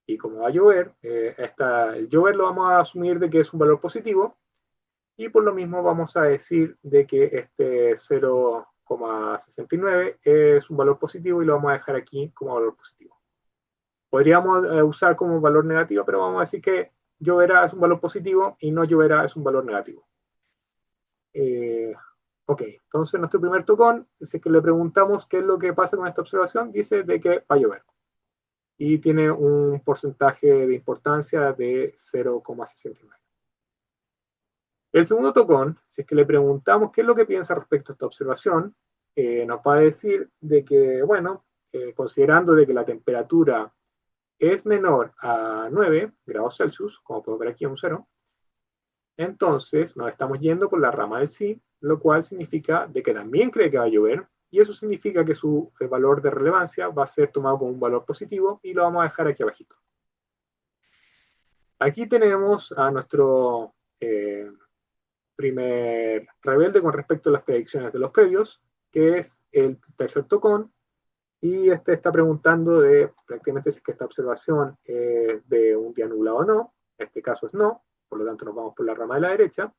Y como va a llover, el llover lo vamos a asumir de que es un valor positivo, y por lo mismo vamos a decir de que este 0,69 es un valor positivo y lo vamos a dejar aquí como valor positivo. podríamos usar como valor negativo, pero vamos a decir que lloverá es un valor positivo y no lloverá es un valor negativo. Ok, entonces nuestro primer tocón, si es que le preguntamos qué es lo que pasa con esta observación, dice de que va a llover. Y tiene un porcentaje de importancia de 0,69. El segundo tocón, si es que le preguntamos qué es lo que piensa respecto a esta observación, nos va a decir de que, bueno, considerando de que la temperatura es menor a 9 grados Celsius, como podemos ver aquí un 0, entonces nos estamos yendo por la rama del sí, lo cual significa de que también cree que va a llover, y eso significa que su valor de relevancia va a ser tomado como un valor positivo y lo vamos a dejar aquí abajito. Aquí tenemos a nuestro primer rebelde con respecto a las predicciones de los previos, que es el tercer tocón, y este está preguntando de prácticamente si es que esta observación es de un día nublado o no. En este caso es no, por lo tanto nos vamos por la rama de la derecha.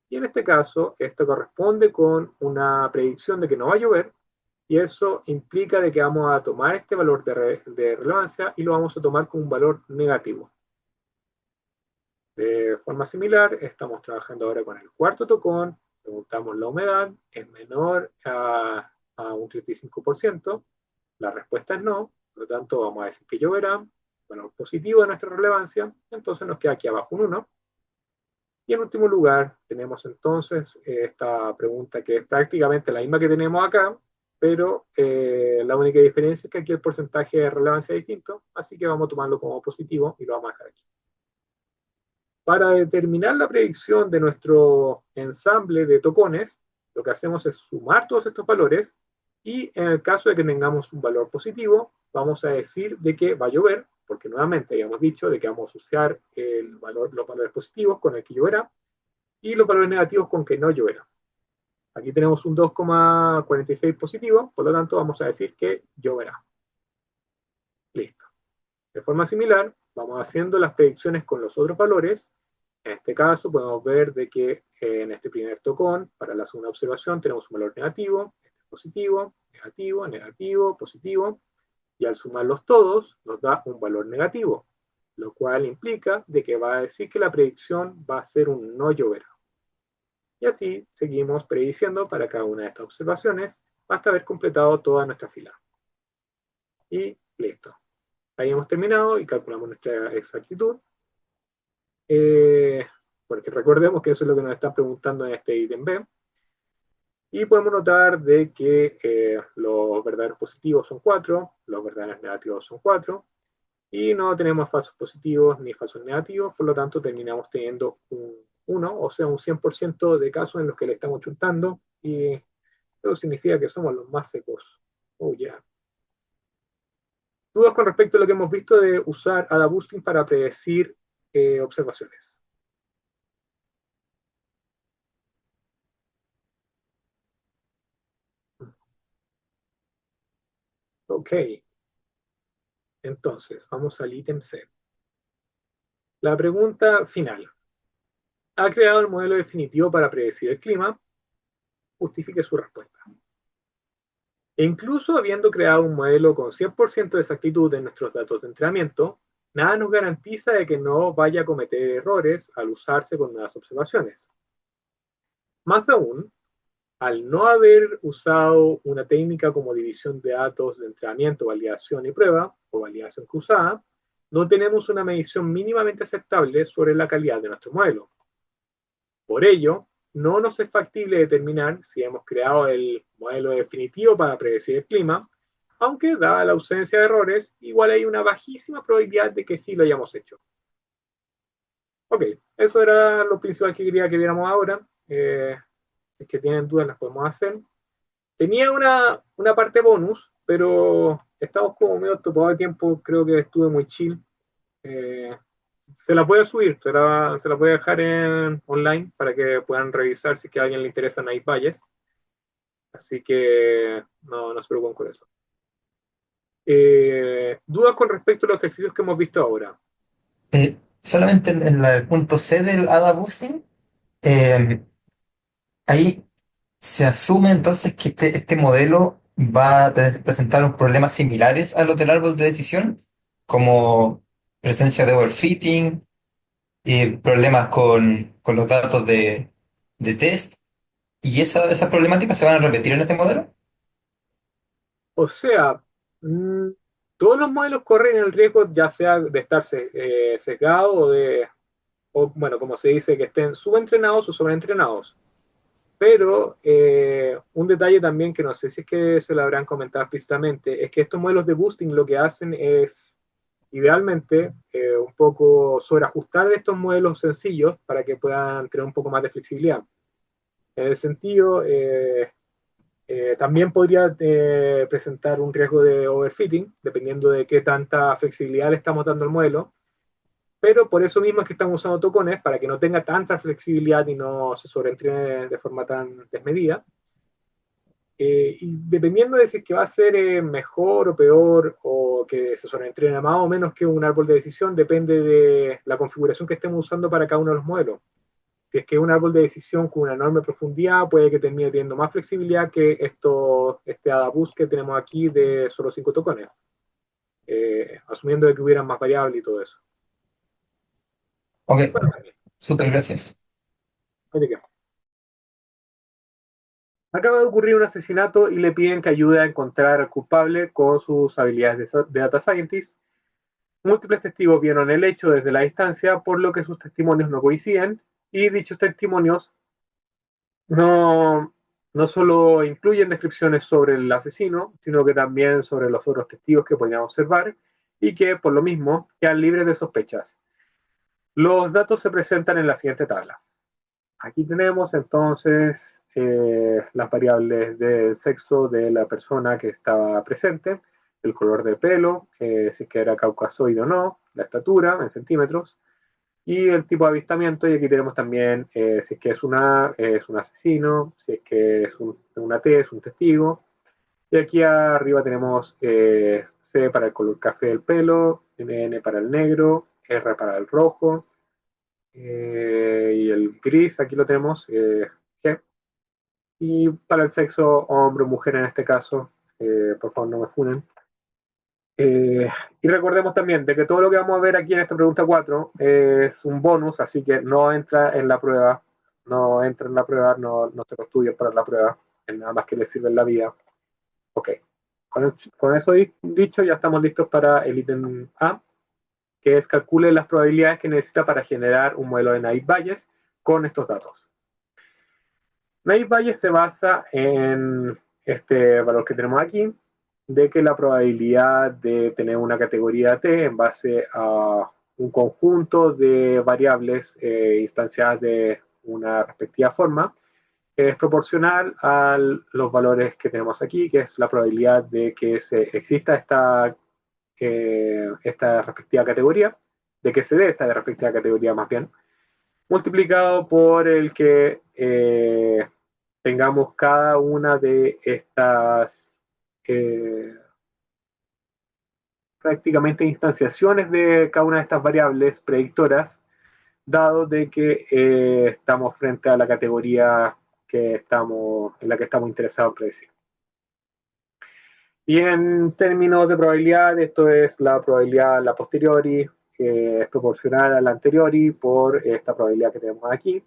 Y en este caso, esto corresponde con una predicción de que no va a llover, y eso implica de que vamos a tomar este valor de relevancia y lo vamos a tomar como un valor negativo. De forma similar, estamos trabajando ahora con el cuarto tocón, preguntamos la humedad, es menor a un 35%, la respuesta es no, por lo tanto vamos a decir que lloverá, valor positivo de nuestra relevancia, entonces nos queda aquí abajo un 1. Y en último lugar, tenemos entonces esta pregunta que es prácticamente la misma que tenemos acá, pero la única diferencia es que aquí el porcentaje de relevancia es distinto, así que vamos a tomarlo como positivo y lo vamos a dejar aquí. Para determinar la predicción de nuestro ensamble de tocones, lo que hacemos es sumar todos estos valores y en el caso de que tengamos un valor positivo, vamos a decir de que va a llover, porque nuevamente habíamos dicho de que vamos a asociar los valores positivos con el que lloverá y los valores negativos con que no lloverá. Aquí tenemos un 2,46 positivo, por lo tanto vamos a decir que lloverá. Listo. De forma similar, vamos haciendo las predicciones con los otros valores. En este caso podemos ver de que en este primer tocón, para la segunda observación, tenemos un valor negativo, este es positivo, negativo, negativo, positivo, y al sumarlos todos nos da un valor negativo, lo cual implica de que va a decir que la predicción va a ser un no lloverá. Y así seguimos prediciendo para cada una de estas observaciones hasta haber completado toda nuestra fila. Y listo. Ahí hemos terminado y calculamos nuestra exactitud. Porque recordemos que eso es lo que nos están preguntando en este ítem B. Y podemos notar de que los verdaderos positivos son 4, los verdaderos negativos son 4, y no tenemos falsos positivos ni falsos negativos, por lo tanto terminamos teniendo un 1, o sea, un 100% de casos en los que le estamos chuntando, y eso significa que somos los más secos. Oh, yeah. Dudas con respecto a lo que hemos visto de usar ADA Boosting para predecir observaciones. Ok, entonces vamos al ítem C. La pregunta final. ¿Ha creado el modelo definitivo para predecir el clima? Justifique su respuesta. E incluso habiendo creado un modelo con 100% de exactitud en nuestros datos de entrenamiento, nada nos garantiza de que no vaya a cometer errores al usarse con nuevas observaciones. Más aún, al no haber usado una técnica como división de datos de entrenamiento, validación y prueba, o validación cruzada, no tenemos una medición mínimamente aceptable sobre la calidad de nuestro modelo. Por ello, no nos es factible determinar si hemos creado el modelo definitivo para predecir el clima, aunque dada la ausencia de errores, igual hay una bajísima probabilidad de que sí lo hayamos hecho. Ok, eso era lo principal que quería que viéramos ahora. Si es que tienen dudas, las podemos hacer. Tenía una parte bonus, pero estamos como medio topados de tiempo, creo que estuve muy chill. Se la puede subir, se la puede dejar online para que puedan revisar si es que a alguien le interesan ahí valles. Así que no se preocupen con eso. ¿Dudas con respecto a los ejercicios que hemos visto ahora? Solamente en el punto C del ADA Boosting, eh, ahí se asume entonces que este modelo va a presentar unos problemas similares a los del árbol de decisión. como presencia de overfitting y problemas con los datos de test. ¿Y esas problemáticas se van a repetir en este modelo? O sea, mm, todos los modelos corren el riesgo ya sea de estar sesgados o bueno, como se dice, que estén subentrenados o sobreentrenados. Pero un detalle también que no sé si es que se lo habrán comentado explícitamente, es que estos modelos de boosting lo que hacen es, idealmente, un poco sobreajustar estos modelos sencillos para que puedan tener un poco más de flexibilidad. En ese sentido, también podría presentar un riesgo de overfitting, dependiendo de qué tanta flexibilidad le estamos dando al modelo, pero por eso mismo es que estamos usando tocones, para que no tenga tanta flexibilidad y no se sobreentrene de forma tan desmedida. Y dependiendo de si es que va a ser mejor o peor, o que se sobreentrena más o menos que un árbol de decisión, depende de la configuración que estemos usando para cada uno de los modelos. Si es que es un árbol de decisión con una enorme profundidad, puede que termine teniendo más flexibilidad que este AdaBoost que tenemos aquí de solo 5 tocones, asumiendo de que hubieran más variables y todo eso. Ok, Bueno, también, súper, gracias. oye, ¿qué? Acaba de ocurrir un asesinato y le piden que ayude a encontrar al culpable con sus habilidades de data scientist. Múltiples testigos vieron el hecho desde la distancia, por lo que sus testimonios no coinciden, y dichos testimonios no, no solo incluyen descripciones sobre el asesino, sino que también sobre los otros testigos que podían observar y que, por lo mismo, quedan libres de sospechas. Los datos se presentan en la siguiente tabla. Aquí tenemos entonces las variables del sexo de la persona que estaba presente, el color de pelo, si es que era caucasoide o no, la estatura en centímetros, y el tipo de avistamiento. Y aquí tenemos también si es que es un asesino, si es que es una T, es un testigo. Y aquí arriba tenemos C para el color café del pelo, N para el negro, R para el rojo, y el gris, aquí lo tenemos, G. Y para el sexo, hombre o mujer en este caso, por favor no me funen. Y recordemos también de que todo lo que vamos a ver aquí en esta pregunta 4 es un bonus, así que no entra en la prueba, no entra en la prueba, no se lo estudia para la prueba, es nada más que le sirve en la vida. Ok, con eso dicho, ya estamos listos para el ítem A, que es calcule las probabilidades que necesita para generar un modelo de Naive-Bayes con estos datos. Naive-Bayes se basa en este valor que tenemos aquí, de que la probabilidad de tener una categoría T en base a un conjunto de variables instanciadas de una respectiva forma es proporcional a los valores que tenemos aquí, que es la probabilidad de que exista esta respectiva categoría, de que se dé esta respectiva categoría más bien, multiplicado por el que tengamos cada una de estas eh, prácticamente instanciaciones de cada una de estas variables predictoras, dado de que estamos frente a la categoría en la que estamos interesados en predecir. Y en términos de probabilidad, esto es la probabilidad a la posteriori, que es proporcional a la anteriori por esta probabilidad que tenemos aquí.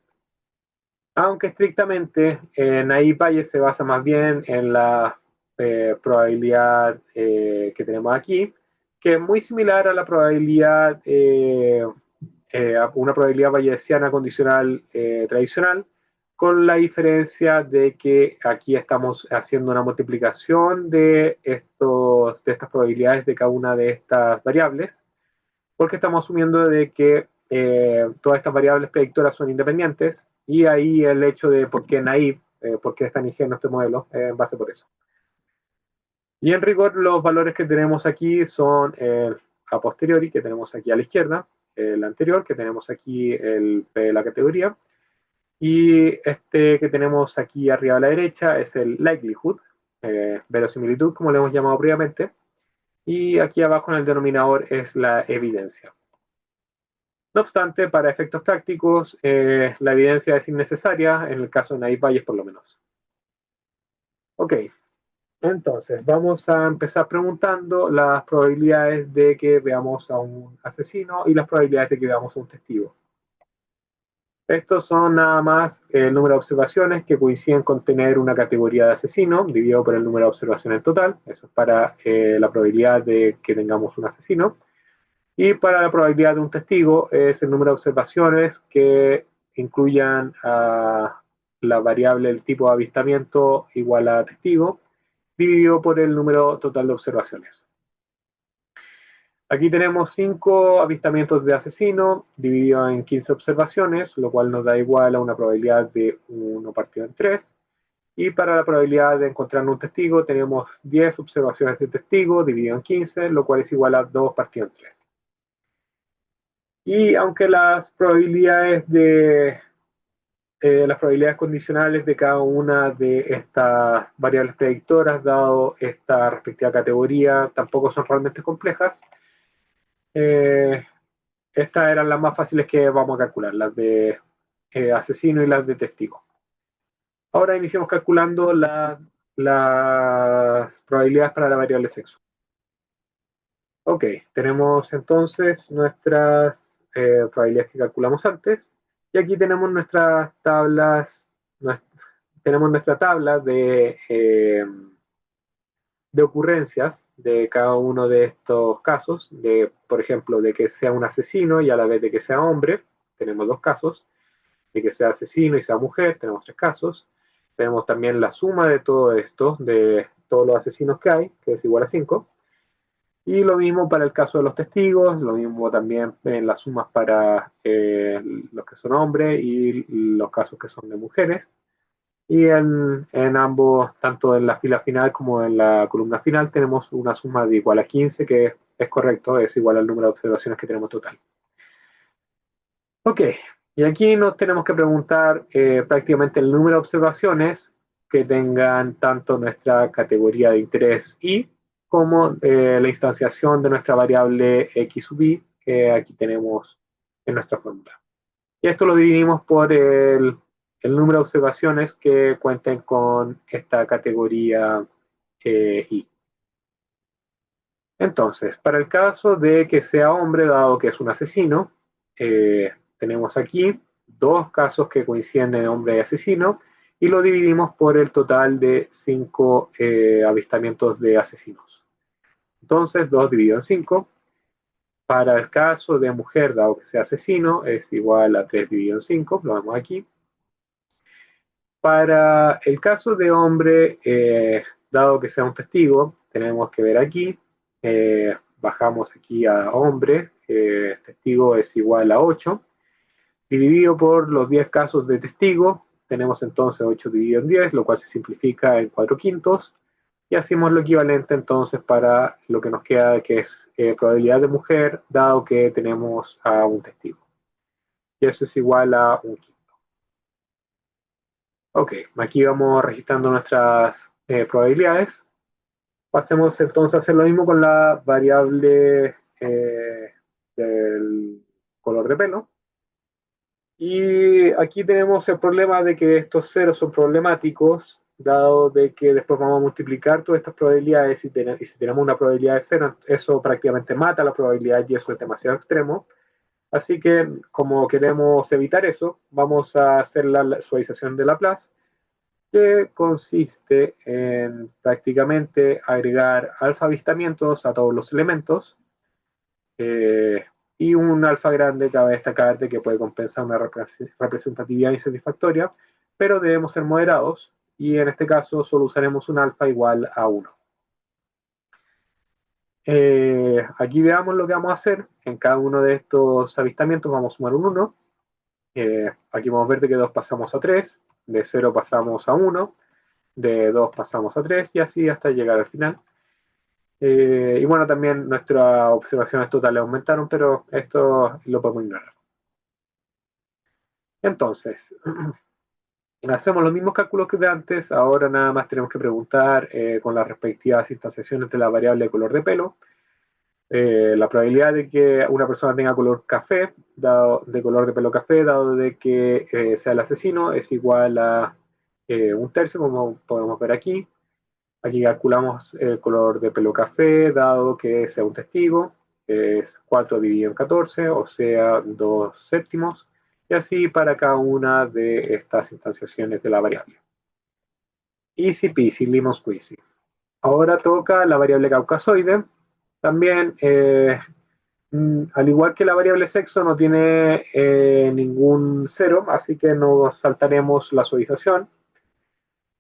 Aunque estrictamente Naive Bayes se basa más bien en la probabilidad que tenemos aquí, que es muy similar a la probabilidad, a una probabilidad bayesiana condicional tradicional, con la diferencia de que aquí estamos haciendo una multiplicación de estas probabilidades de cada una de estas variables, porque estamos asumiendo de que todas estas variables predictoras son independientes, y ahí el hecho de por qué naive, por qué es tan ingenuo este modelo, en base por eso. Y en rigor, los valores que tenemos aquí son el a posteriori, que tenemos aquí a la izquierda, el anterior, que tenemos aquí el P de la categoría, y este que tenemos aquí arriba a la derecha es el likelihood, verosimilitud, como le hemos llamado previamente, y aquí abajo en el denominador es la evidencia. No obstante, para efectos prácticos, la evidencia es innecesaria, en el caso de Naive Bayes por lo menos. Ok, Entonces, vamos a empezar preguntando las probabilidades de que veamos a un asesino y las probabilidades de que veamos a un testigo. Estos son nada más el número de observaciones que coinciden con tener una categoría de asesino dividido por el número de observaciones total. Eso es para la probabilidad de que tengamos un asesino. Y para la probabilidad de un testigo es el número de observaciones que incluyan a la variable del tipo de avistamiento igual a testigo dividido por el número total de observaciones. Aquí tenemos 5 avistamientos de asesino dividido en 15 observaciones, lo cual nos da igual a una probabilidad de 1 partido en 3. Y para la probabilidad de encontrar un testigo tenemos 10 observaciones de testigo dividido en 15, lo cual es igual a 2 partido en 3. Y aunque las probabilidades condicionales de cada una de estas variables predictoras, dado esta respectiva categoría, tampoco son realmente complejas, eh, estas eran las más fáciles que vamos a calcular, las de asesino y las de testigo. Ahora iniciamos calculando las probabilidades para la variable sexo. Ok, tenemos entonces nuestras probabilidades que calculamos antes. Y aquí tenemos nuestras tablas, tenemos nuestra tabla de ocurrencias de cada uno de estos casos, por ejemplo, de que sea un asesino y a la vez de que sea hombre, tenemos 2 casos, de que sea asesino y sea mujer, tenemos 3 casos. Tenemos también la suma de todo esto, de todos los asesinos que hay, que es igual a 5. Y lo mismo para el caso de los testigos, lo mismo también en las sumas para los que son hombres y los casos que son de mujeres. Y en ambos, tanto en la fila final como en la columna final, tenemos una suma de igual a 15, que es correcto, es igual al número de observaciones que tenemos total. Ok, y aquí nos tenemos que preguntar prácticamente el número de observaciones que tengan tanto nuestra categoría de interés Y como la instanciación de nuestra variable X sub I, que aquí tenemos en nuestra fórmula. Y esto lo dividimos por el número de observaciones que cuenten con esta categoría I. Entonces, para el caso de que sea hombre, dado que es un asesino, tenemos aquí 2 casos que coinciden en hombre y asesino, y lo dividimos por el total de 5 avistamientos de asesinos. Entonces, 2 dividido en 5. Para el caso de mujer, dado que sea asesino, es igual a 3 dividido en 5, lo vemos aquí. Para el caso de hombre, dado que sea un testigo, tenemos que ver aquí, bajamos aquí a hombre, testigo es igual a 8, dividido por los 10 casos de testigo, tenemos entonces 8 dividido en 10, lo cual se simplifica en 4 quintos, y hacemos lo equivalente entonces para lo que nos queda, que es probabilidad de mujer, dado que tenemos a un testigo. Y eso es igual a un quinto. Ok, aquí vamos registrando nuestras probabilidades. Pasemos entonces a hacer lo mismo con la variable del color de pelo. Y aquí tenemos el problema de que estos ceros son problemáticos, dado de que después vamos a multiplicar todas estas probabilidades y si tenemos una probabilidad de cero, eso prácticamente mata la probabilidad y eso es demasiado extremo. Así que como queremos evitar eso, vamos a hacer la suavización de Laplace, que consiste en prácticamente agregar alfa avistamientos a todos los elementos y un alfa grande. Cabe destacar de que puede compensar una representatividad insatisfactoria, pero debemos ser moderados y en este caso solo usaremos un alfa igual a 1. Aquí veamos lo que vamos a hacer. En cada uno de estos avistamientos vamos a sumar un 1. Aquí vamos a ver de que 2 pasamos a 3, de 0 pasamos a 1, de 2 pasamos a 3 y así hasta llegar al final. Y bueno, también nuestras observaciones totales aumentaron, pero esto lo podemos ignorar. Entonces, hacemos los mismos cálculos que de antes, ahora nada más tenemos que preguntar con las respectivas instanciaciones de la variable de color de pelo, la probabilidad de que una persona tenga color café, de color de pelo café, dado de que sea el asesino, es igual a 1/3, como podemos ver aquí. Aquí calculamos el color de pelo café, dado que sea un testigo, que es 4 dividido en 14, o sea, 2 séptimos, y así para cada una de estas instanciaciones de la variable. Easy peasy, lemon squeezy. Ahora toca la variable caucasoide. También, al igual que la variable sexo, no tiene ningún cero, así que nos saltaremos la suavización.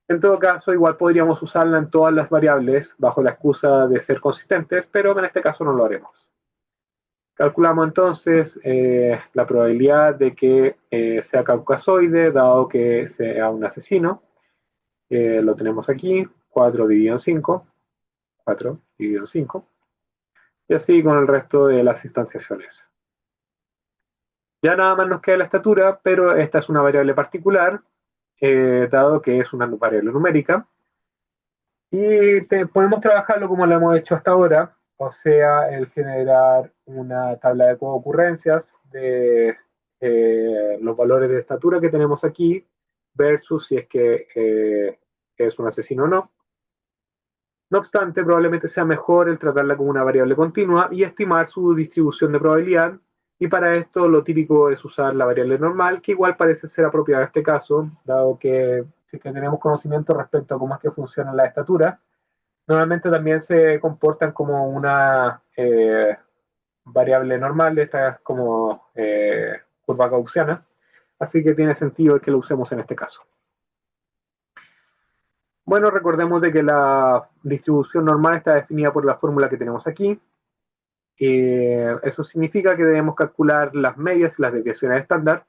En todo caso, igual podríamos usarla en todas las variables bajo la excusa de ser consistentes, pero en este caso no lo haremos. Calculamos entonces la probabilidad de que sea caucasoide, dado que sea un asesino. Lo tenemos aquí, 4 dividido en 5, 4 dividido en 5, y así con el resto de las instanciaciones. Ya nada más nos queda la estatura, pero esta es una variable particular, dado que es una variable numérica. Y podemos trabajarlo como lo hemos hecho hasta ahora, o sea, el generar una tabla de coocurrencias de los valores de estatura que tenemos aquí versus si es que es un asesino o no. No obstante, probablemente sea mejor el tratarla como una variable continua y estimar su distribución de probabilidad. Y para esto lo típico es usar la variable normal, que igual parece ser apropiada en este caso, dado que si es que tenemos conocimiento respecto a cómo es que funcionan las estaturas, normalmente también se comportan como una variable normal, esta es como curva gaussiana, así que tiene sentido que lo usemos en este caso. Bueno, recordemos de que la distribución normal está definida por la fórmula que tenemos aquí. Eso significa que debemos calcular las medias y las desviaciones estándar,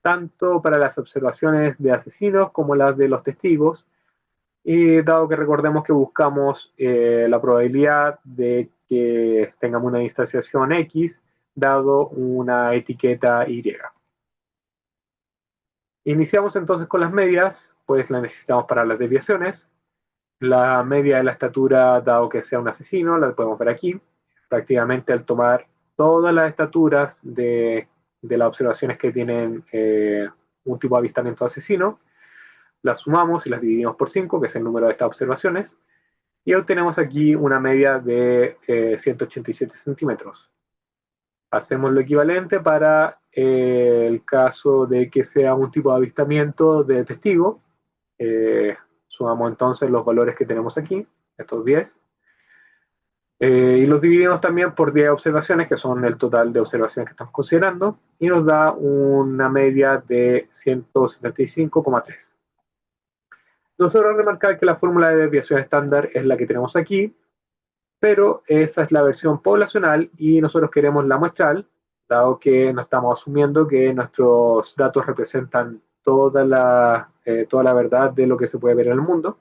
tanto para las observaciones de asesinos como las de los testigos, y dado que recordemos que buscamos la probabilidad de que tengamos una distanciación X, dado una etiqueta Y. Iniciamos entonces con las medias, pues las necesitamos para las desviaciones. La media de la estatura, dado que sea un asesino, la podemos ver aquí. Prácticamente al tomar todas las estaturas de las observaciones que tienen un tipo de avistamiento asesino, las sumamos y las dividimos por 5, que es el número de estas observaciones, y obtenemos aquí una media de 187 centímetros. Hacemos lo equivalente para el caso de que sea un tipo de avistamiento de testigo. Sumamos entonces los valores que tenemos aquí, estos 10, y los dividimos también por 10 observaciones, que son el total de observaciones que estamos considerando, y nos da una media de 175,3. Nosotros remarcar que la fórmula de desviación estándar es la que tenemos aquí, pero esa es la versión poblacional y nosotros queremos la muestral, dado que no estamos asumiendo que nuestros datos representan toda la verdad de lo que se puede ver en el mundo.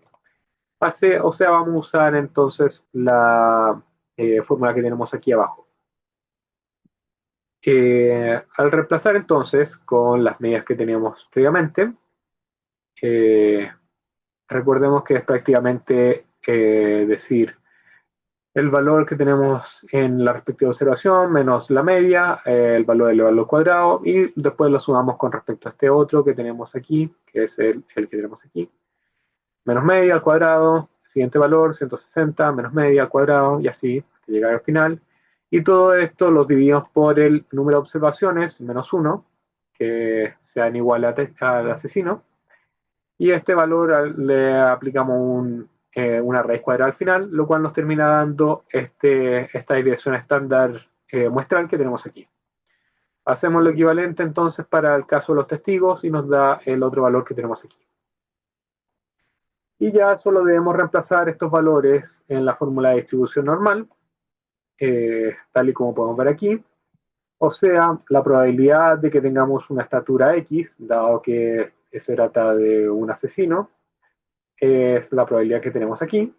O sea, vamos a usar entonces la fórmula que tenemos aquí abajo. Al reemplazar entonces con las medidas que teníamos previamente, recordemos que es prácticamente decir el valor que tenemos en la respectiva observación menos la media, el valor elevado al cuadrado, y después lo sumamos con respecto a este otro que tenemos aquí, que es el que tenemos aquí. Menos media al cuadrado, siguiente valor, 160, menos media al cuadrado, y así, hasta llegar al final. Y todo esto lo dividimos por el número de observaciones, menos 1, que sean igual al asesino. Y este valor le aplicamos una raíz cuadrada al final, lo cual nos termina dando esta desviación estándar muestral que tenemos aquí. Hacemos lo equivalente entonces para el caso de los testigos y nos da el otro valor que tenemos aquí. Y ya solo debemos reemplazar estos valores en la fórmula de distribución normal, tal y como podemos ver aquí. O sea, la probabilidad de que tengamos una estatura X, dado que se trata de un asesino, es la probabilidad que tenemos aquí.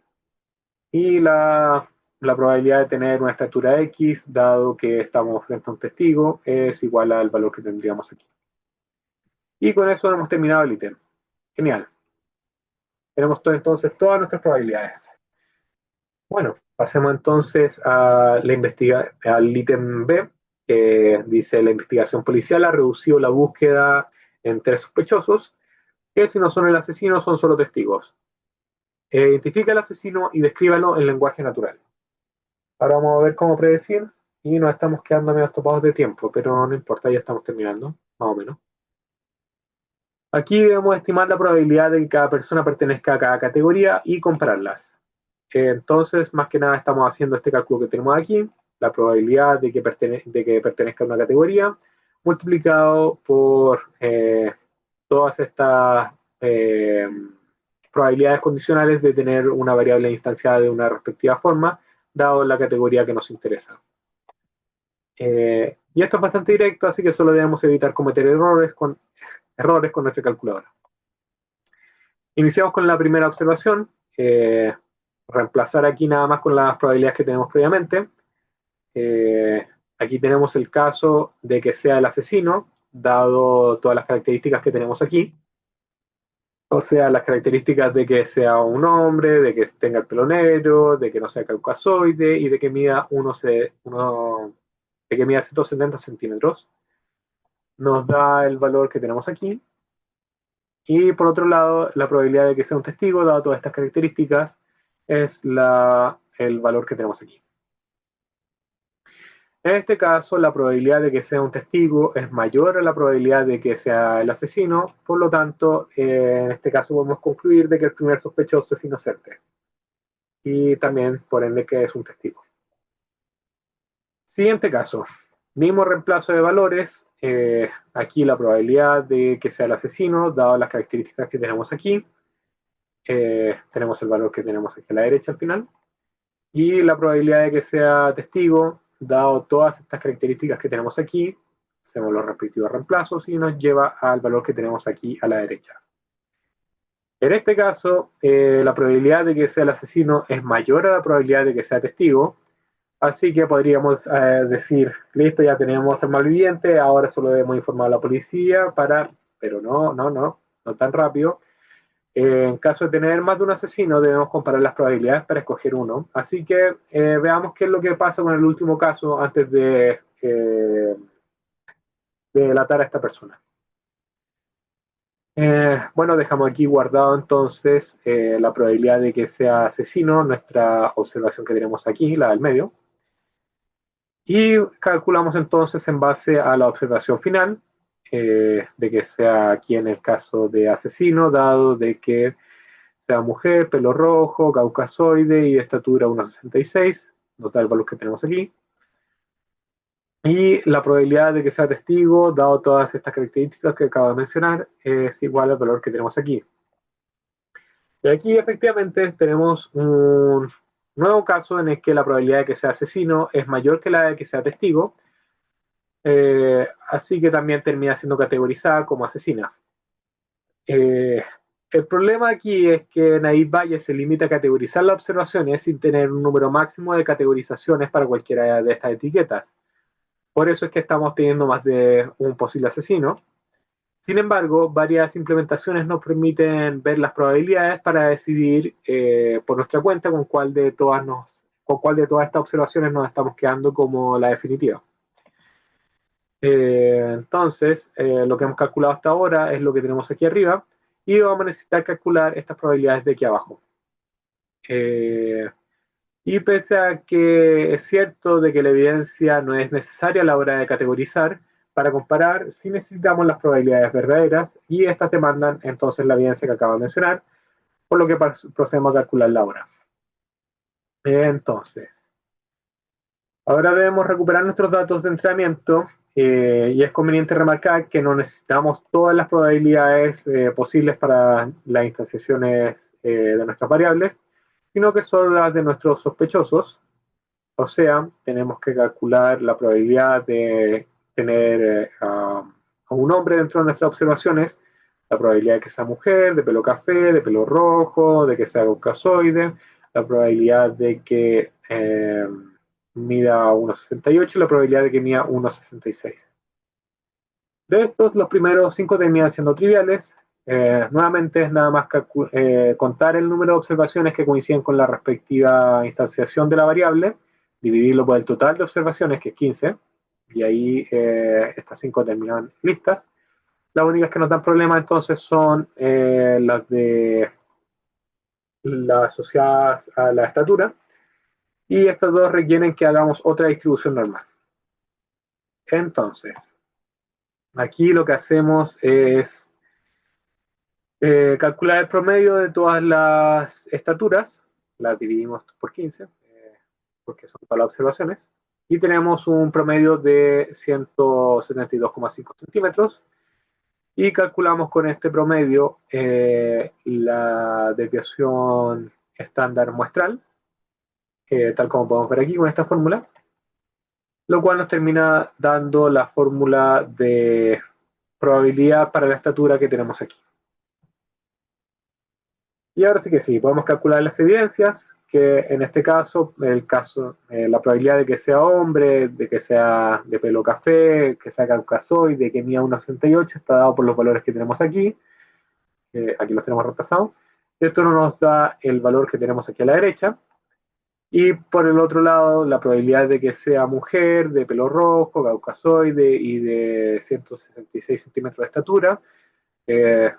Y la probabilidad de tener una estatura X, dado que estamos frente a un testigo, es igual al valor que tendríamos aquí. Y con eso hemos terminado el ítem. Genial. Tenemos entonces todas nuestras probabilidades. Bueno, pasemos entonces al ítem B, que dice: la investigación policial ha reducido la búsqueda en 3 sospechosos, que si no son el asesino son solo testigos. Identifica al asesino y descríbalo en lenguaje natural. Ahora vamos a ver cómo predecir y nos estamos quedando medio topados de tiempo, pero no importa, ya estamos terminando, más o menos. Aquí debemos estimar la probabilidad de que cada persona pertenezca a cada categoría y compararlas. Entonces, más que nada estamos haciendo este cálculo que tenemos aquí, la probabilidad de que pertenezca a una categoría, multiplicado por todas estas probabilidades condicionales de tener una variable instanciada de una respectiva forma, dado la categoría que nos interesa. Y esto es bastante directo, así que solo debemos evitar cometer errores con nuestra calculadora. Iniciamos con la primera observación. Reemplazar aquí nada más con las probabilidades que tenemos previamente. Aquí tenemos el caso de que sea el asesino, dado todas las características que tenemos aquí. O sea, las características de que sea un hombre, de que tenga el pelo negro, de que no sea caucasoide y de que mida 170 centímetros. Nos da el valor que tenemos aquí. Y por otro lado, la probabilidad de que sea un testigo, dado todas estas características, es el valor que tenemos aquí. En este caso, la probabilidad de que sea un testigo es mayor a la probabilidad de que sea el asesino, por lo tanto, en este caso podemos concluir de que el primer sospechoso es inocente. Y también, por ende, que es un testigo. Siguiente caso. Mismo reemplazo de valores. Aquí la probabilidad de que sea el asesino, dado las características que tenemos aquí. Tenemos el valor que tenemos aquí a la derecha al final. Y la probabilidad de que sea testigo, dado todas estas características que tenemos aquí, hacemos los respectivos reemplazos y nos lleva al valor que tenemos aquí a la derecha. En este caso, la probabilidad de que sea el asesino es mayor a la probabilidad de que sea testigo, así que podríamos decir, listo, ya tenemos al malviviente, ahora solo debemos informar a la policía pero no tan rápido. En caso de tener más de un asesino, debemos comparar las probabilidades para escoger uno. Así que veamos qué es lo que pasa con el último caso antes de delatar a esta persona. Bueno, dejamos aquí guardado entonces la probabilidad de que sea asesino, nuestra observación que tenemos aquí, la del medio. Y calculamos entonces en base a la observación final, de que sea aquí en el caso de asesino, dado de que sea mujer, pelo rojo, caucasoide y de estatura 1,66, nos da el valor que tenemos aquí. Y la probabilidad de que sea testigo, dado todas estas características que acabo de mencionar, es igual al valor que tenemos aquí. Y aquí efectivamente tenemos un nuevo caso en el que la probabilidad de que sea asesino es mayor que la de que sea testigo, así que también termina siendo categorizada como asesina. El problema aquí es que Naive Bayes se limita a categorizar las observaciones sin tener un número máximo de categorizaciones para cualquiera de estas etiquetas. Por eso es que estamos teniendo más de un posible asesino. Sin embargo, varias implementaciones nos permiten ver las probabilidades para decidir por nuestra cuenta con cuál de todas estas observaciones nos estamos quedando como la definitiva. Entonces, lo que hemos calculado hasta ahora es lo que tenemos aquí arriba y vamos a necesitar calcular estas probabilidades de aquí abajo. Y pese a que es cierto de que la evidencia no es necesaria a la hora de categorizar, para comparar sí necesitamos las probabilidades verdaderas y estas demandan entonces la evidencia que acabo de mencionar, por lo que procedemos a calcularla ahora. Entonces, ahora debemos recuperar nuestros datos de entrenamiento y es conveniente remarcar que no necesitamos todas las probabilidades posibles para las instanciaciones de nuestras variables, sino que solo las de nuestros sospechosos. O sea, tenemos que calcular la probabilidad de tener a un hombre dentro de nuestras observaciones, la probabilidad de que sea mujer, de pelo café, de pelo rojo, de que sea caucasoide, la probabilidad de que mida 1,68 y la probabilidad de que mida 1,66. De estos, los primeros 5 terminan siendo triviales. Nuevamente es nada más contar el número de observaciones que coinciden con la respectiva instanciación de la variable, dividirlo por el total de observaciones, que es 15, y ahí estas 5 terminan listas. Las únicas que nos dan problemas entonces son las de las asociadas a la estatura, y estas dos requieren que hagamos otra distribución normal. Entonces, aquí lo que hacemos es calcular el promedio de todas las estaturas, las dividimos por 15, porque son para las observaciones, y tenemos un promedio de 172,5 centímetros, y calculamos con este promedio la desviación estándar muestral, tal como podemos ver aquí con esta fórmula, lo cual nos termina dando la fórmula de probabilidad para la estatura que tenemos aquí. Y ahora sí que sí, podemos calcular las evidencias, que en este caso, la probabilidad de que sea hombre, de que sea de pelo café, que sea caucasoide, que mida 1,68, está dado por los valores que tenemos aquí. Aquí los tenemos reemplazados. Esto nos da el valor que tenemos aquí a la derecha. Y por el otro lado, la probabilidad de que sea mujer, de pelo rojo, caucasoide y de 166 centímetros de estatura,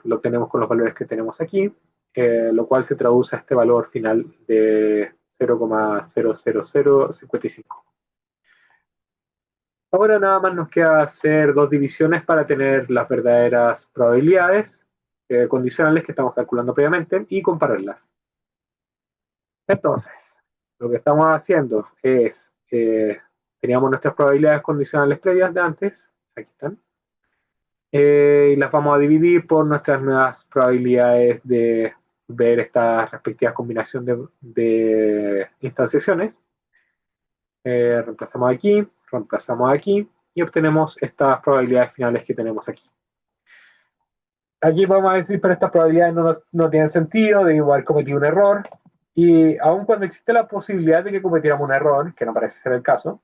lo tenemos con los valores que tenemos aquí, lo cual se traduce a este valor final de 0,00055. Ahora nada más nos queda hacer dos divisiones para tener las verdaderas probabilidades condicionales que estamos calculando previamente y compararlas. Entonces, lo que estamos haciendo es, teníamos nuestras probabilidades condicionales previas de antes, aquí están, y las vamos a dividir por nuestras nuevas probabilidades de ver esta respectiva combinación de instanciaciones. Reemplazamos aquí y obtenemos estas probabilidades finales que tenemos aquí. Aquí vamos a decir, pero estas probabilidades no tienen sentido, debo haber cometido un error, y aun cuando existe la posibilidad de que cometiéramos un error, que no parece ser el caso,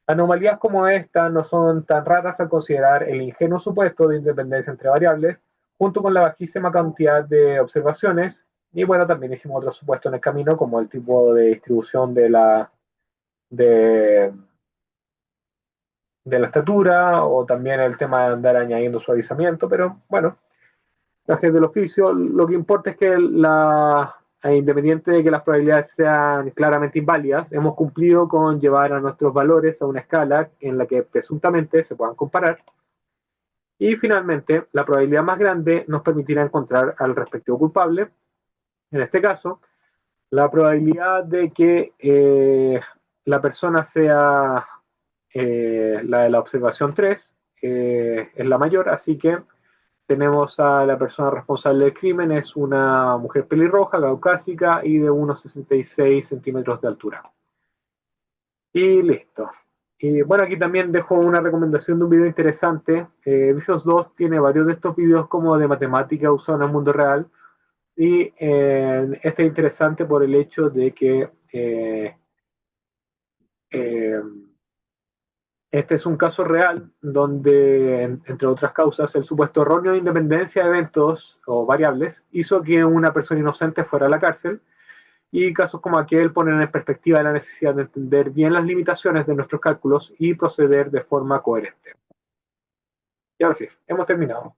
anomalías como esta no son tan raras al considerar el ingenuo supuesto de independencia entre variables, junto con la bajísima cantidad de observaciones, y bueno, también hicimos otros supuestos en el camino, como el tipo de distribución de la estatura, o también el tema de andar añadiendo suavizamiento, pero bueno, gajes del oficio, lo que importa es que independiente de que las probabilidades sean claramente inválidas, hemos cumplido con llevar a nuestros valores a una escala en la que presuntamente se puedan comparar. Y finalmente, la probabilidad más grande nos permitirá encontrar al respectivo culpable. En este caso, la probabilidad de que la persona sea la de la observación 3 es la mayor, así que tenemos a la persona responsable del crimen, es una mujer pelirroja, caucásica y de unos 66 centímetros de altura. Y listo. Y bueno, aquí también dejo una recomendación de un video interesante. Vicious 2 tiene varios de estos videos como de matemática usados en el mundo real. Y este es interesante por el hecho de que eh, este es un caso real donde, entre otras causas, el supuesto erróneo de independencia de eventos o variables hizo que una persona inocente fuera a la cárcel, y casos como aquel ponen en perspectiva la necesidad de entender bien las limitaciones de nuestros cálculos y proceder de forma coherente. Y ahora sí, hemos terminado.